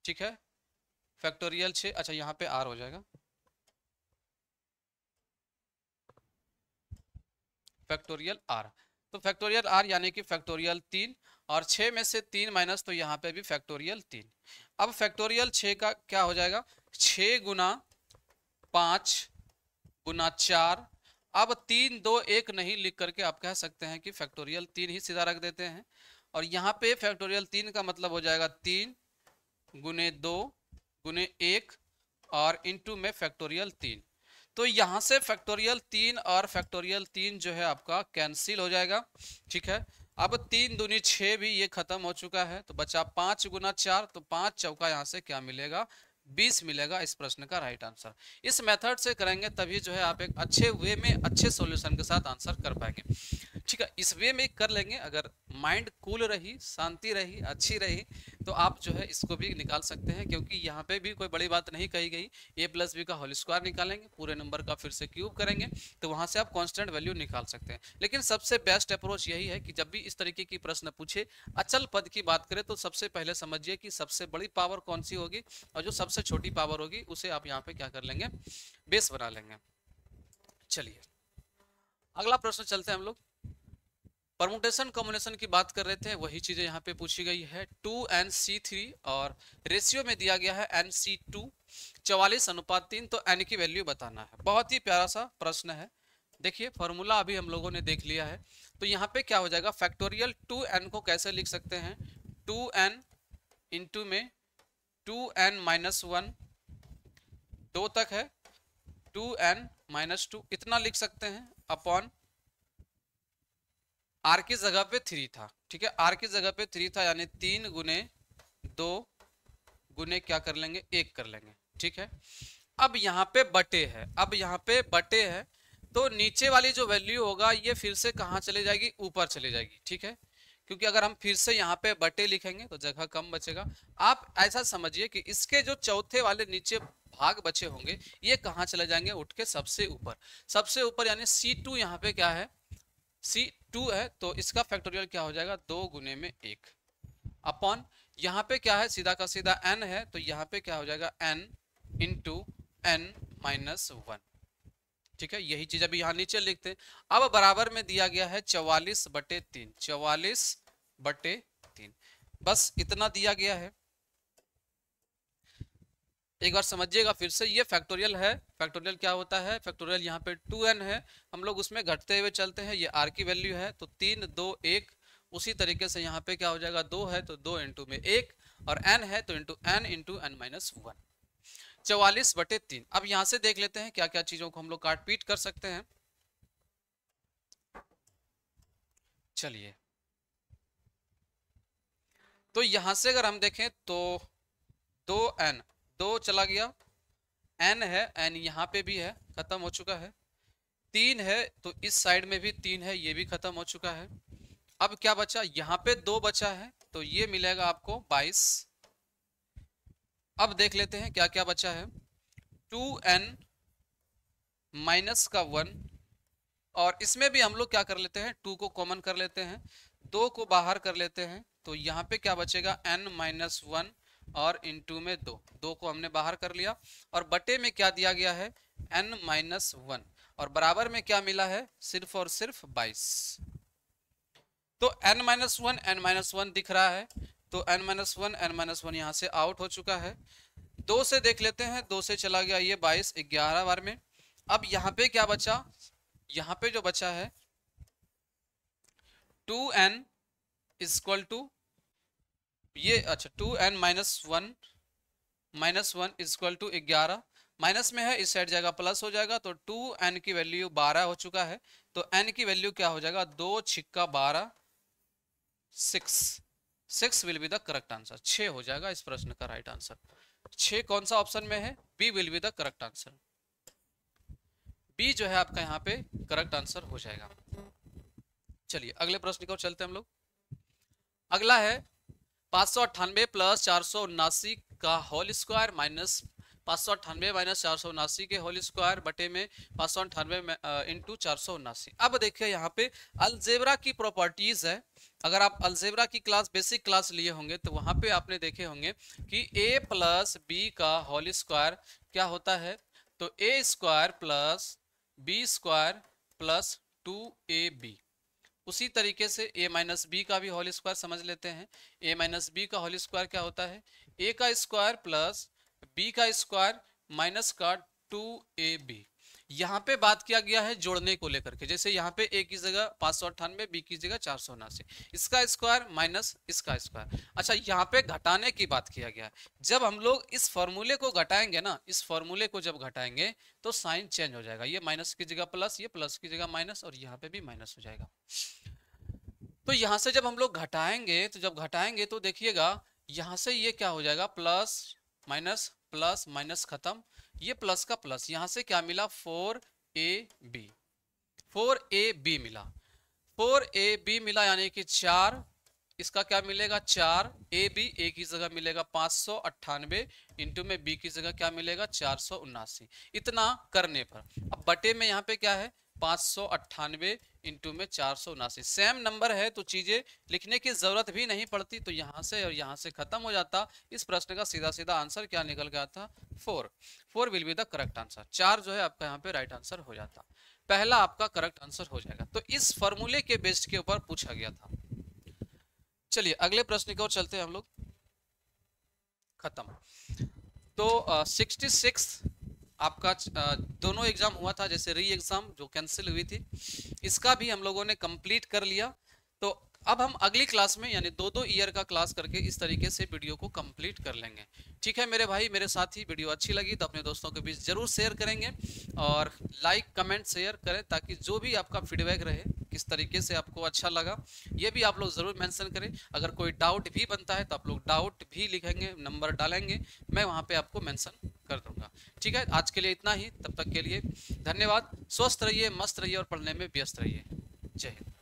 ठीक है, फैक्टोरियल 6, अच्छा यहाँ पे आर हो जाएगा, फैक्टोरियल आर, तो फैक्टोरियल आर यानी कि फैक्टोरियल 3, और 6 में से 3 माइनस, तो यहाँ पे भी फैक्टोरियल 3। अब फैक्टोरियल 6 का क्या हो जाएगा, 6 गुना 5 गुना 4, अब 3 2 1 नहीं लिख करके आप कह सकते हैं कि फैक्टोरियल 3 ही सीधा रख देते हैं, और यहाँ पे फैक्टोरियल 3 का मतलब हो जाएगा 3 गुने 2 गुने 1 और इंटू में फैक्टोरियल 3। तो यहां से फैक्टोरियल 3 और फैक्टोरियल 3 जो है आपका कैंसिल हो जाएगा, ठीक है। अब 3 दूनी 6 भी ये खत्म हो चुका है, तो बचा 5 गुना 4, तो 5 चौका यहाँ से क्या मिलेगा, 20 मिलेगा इस प्रश्न का राइट आंसर। इस मेथड से करेंगे तभी जो है आप एक अच्छे वे में अच्छे सॉल्यूशन के साथ आंसर कर पाएंगे, ठीक है। इस वे में कर लेंगे, अगर माइंड कूल रही, शांति रही, अच्छी रही, तो आप जो है इसको भी निकाल सकते हैं, क्योंकि यहाँ पे भी कोई बड़ी बात नहीं कही गई। a प्लस बी का होल स्क्वायर निकालेंगे, पूरे नंबर का फिर से क्यूब करेंगे, तो वहां से आप कांस्टेंट वैल्यू निकाल सकते हैं। लेकिन सबसे बेस्ट अप्रोच यही है कि जब भी इस तरीके की प्रश्न पूछे, अचल पद की बात करें, तो सबसे पहले समझिए कि सबसे बड़ी पावर कौन सी होगी, और जो सबसे छोटी पावर होगी उसे आप यहाँ पे क्या कर लेंगे, बेस बना लेंगे। चलिए अगला प्रश्न चलते हैं हम लोग। परमुटेशन कॉम्बिनेशन की बात कर रहे थे, वही चीजें यहाँ पे पूछी गई है। 2nc3 और रेशियो में दिया गया है nc2 44:3, तो n की वैल्यू बताना है। बहुत ही प्यारा सा प्रश्न है। देखिए फॉर्मूला अभी हम लोगों ने देख लिया है, तो यहाँ पे क्या हो जाएगा, फैक्टोरियल 2n को कैसे लिख सकते हैं, 2n इंटू में 2n माइनस 1, 2 तक है 2n माइनस 2, इतना लिख सकते हैं, अपॉन आर की जगह पे 3 था, ठीक है, आर की जगह पे 3 था, यानी 3 गुने 2 गुने क्या कर लेंगे, 1 कर लेंगे, ठीक है। अब यहाँ पे बटे है, अब यहाँ पे बटे है, तो नीचे वाली जो वैल्यू होगा ये फिर से कहाँ चले जाएगी, ऊपर चले जाएगी, ठीक है। क्योंकि अगर हम फिर से यहाँ पे बटे लिखेंगे तो जगह कम बचेगा। आप ऐसा समझिए कि इसके जो चौथे वाले नीचे भाग बचे होंगे, ये कहाँ चले जाएंगे, उठ के सबसे ऊपर, सबसे ऊपर, यानी C2 यहाँ पे क्या है, C2 है, तो इसका फैक्टोरियल क्या हो जाएगा, 2 गुने में 1, अपॉन यहाँ पे क्या है, सीधा का सीधा n है, तो यहाँ पे क्या हो जाएगा, n इंटू n माइनस 1, ठीक है। यही चीज अभी यहाँ नीचे लिखते हैं। अब बराबर में दिया गया है 44/3, 44/3, बस इतना दिया गया है। एक बार समझिएगा फिर से, ये फैक्टोरियल है, फैक्टोरियल क्या होता है, फैक्टोरियल यहाँ पे 2n है, हम लोग उसमें घटते हुए चलते हैं, ये r की वैल्यू है, तो 3 2 1, उसी तरीके से यहाँ पे क्या हो जाएगा, 2 है तो 2 इंटू में 1, और n है तो इंटू n माइनस 1, 44/3। अब यहां से देख लेते हैं क्या क्या चीजों को हम लोग काट पीट कर सकते हैं। चलिए तो यहां से अगर हम देखें तो 2n, 2 चला गया, n है, n यहाँ पे भी है, खत्म हो चुका है, 3 है तो इस साइड में भी 3 है, ये भी खत्म हो चुका है। अब क्या बचा, यहाँ पे 2 बचा है, तो ये मिलेगा आपको 22। अब देख लेते हैं क्या क्या बचा है, 2n माइनस का 1, और इसमें भी हम लोग क्या कर लेते हैं, 2 को कॉमन कर लेते हैं, 2 को बाहर कर लेते हैं, तो यहाँ पे क्या बचेगा, n माइनस 1 और इंटू में 2, 2 को हमने बाहर कर लिया, और बटे में क्या दिया गया है, n माइनस 1, और बराबर में क्या मिला है, सिर्फ और सिर्फ 22। तो n माइनस 1 n माइनस 1 दिख रहा है, तो n माइनस 1 यहाँ से आउट हो चुका है। 2 से देख लेते हैं, 2 से चला गया ये 22, 11 बार में। अब यहाँ पे क्या बचा, यहाँ पे जो बचा है 2n इक्वल टू ये, अच्छा 2n minus 1 equal to 11, minus में है, इस साइड जाएगा प्लस हो जाएगा, तो 2n की वैल्यू 12 हो चुका है, तो n की वैल्यू क्या हो जाएगा, 2 छिक्का 12, 6 will be the correct answer, 6 हो जाएगा इस प्रश्न का राइट आंसर। 6 कौन सा ऑप्शन में है, B will be the correct answer, B जो है आपका यहाँ पे करेक्ट आंसर हो जाएगा। चलिए अगले प्रश्न की ओर चलते हैं हम लोग। अगला है 598 प्लस 479 का होल स्क्वायर माइनस 598 माइनस 479 के होल स्क्वायर बटे में 598 इंटू 479। अब देखिए यहाँ पे अलजेब्रा की प्रॉपर्टीज है। अगर आप अलजेब्रा की क्लास बेसिक क्लास लिए होंगे तो वहां पे आपने देखे होंगे कि a प्लस बी का होल स्क्वायर क्या होता है, तो a square plus B square plus 2ab। उसी तरीके से a माइनस बी का भी होल स्क्वायर समझ लेते हैं। a माइनस बी का होल स्क्वायर क्या होता है, a का स्क्वायर प्लस b का स्क्वायर माइनस का 2ab। यहाँ पे बात किया गया है जोड़ने को लेकर के, जैसे यहाँ पे a की जगह 598, b की जगह 479, इसका स्क्वायर माइनस इसका स्क्वायर। अच्छा, यहाँ पे घटाने की बात किया गया है। जब हम लोग इस फॉर्मूले को घटाएंगे ना, इस फॉर्मूले को जब घटाएंगे तो साइन चेंज हो जाएगा, ये माइनस की जगह प्लस, ये प्लस की जगह माइनस, और यहाँ पे भी माइनस हो जाएगा। तो यहां से जब हम लोग घटाएंगे तो जब घटाएंगे तो देखिएगा यहां से ये क्या हो जाएगा, प्लस माइनस खत्म, ये प्लस का प्लस, यहां से क्या मिला 4ab, 4ab मिला, 4ab मिला यानी कि 4, इसका क्या मिलेगा 4ab, a की जगह मिलेगा 598 इंटू में b की जगह क्या मिलेगा 479। इतना करने पर अब बटे में यहाँ पे क्या है 598 इंटू में 479, सेम नंबर है तो चीजें लिखने की जरूरत भी नहीं पड़ती, तो यहाँ से और यहाँ से खत्म हो जाता। इस प्रश्न का सीधा सीधा आंसर क्या निकल गया था 4 will be the correct answer. 4 जो है आपका यहाँ पे राइट आंसर हो जाता, पहला आपका करेक्ट आंसर हो जाएगा। तो इस फॉर्मूले के बेस के ऊपर पूछा गया था। चलिए अगले प्रश्न की ओर चलते हैं हम लोग। खत्म। तो 66 आपका दोनों एग्जाम हुआ था, जैसे री एग्जाम जो कैंसिल हुई थी, इसका भी हम लोगों ने कंप्लीट कर लिया। तो अब हम अगली क्लास में यानी 2-2 ईयर का क्लास करके इस तरीके से वीडियो को कंप्लीट कर लेंगे। ठीक है मेरे भाई, मेरे साथी, वीडियो अच्छी लगी तो अपने दोस्तों के बीच जरूर शेयर करेंगे और लाइक कमेंट शेयर करें, ताकि जो भी आपका फीडबैक रहे किस तरीके से आपको अच्छा लगा ये भी आप लोग जरूर मेंशन करें। अगर कोई डाउट भी बनता है तो आप लोग डाउट भी लिखेंगे, नंबर डालेंगे, मैं वहां पे आपको मेंशन कर दूंगा। ठीक है, आज के लिए इतना ही, तब तक के लिए धन्यवाद। स्वस्थ रहिए, मस्त रहिए और पढ़ने में व्यस्त रहिए। जय हिंद।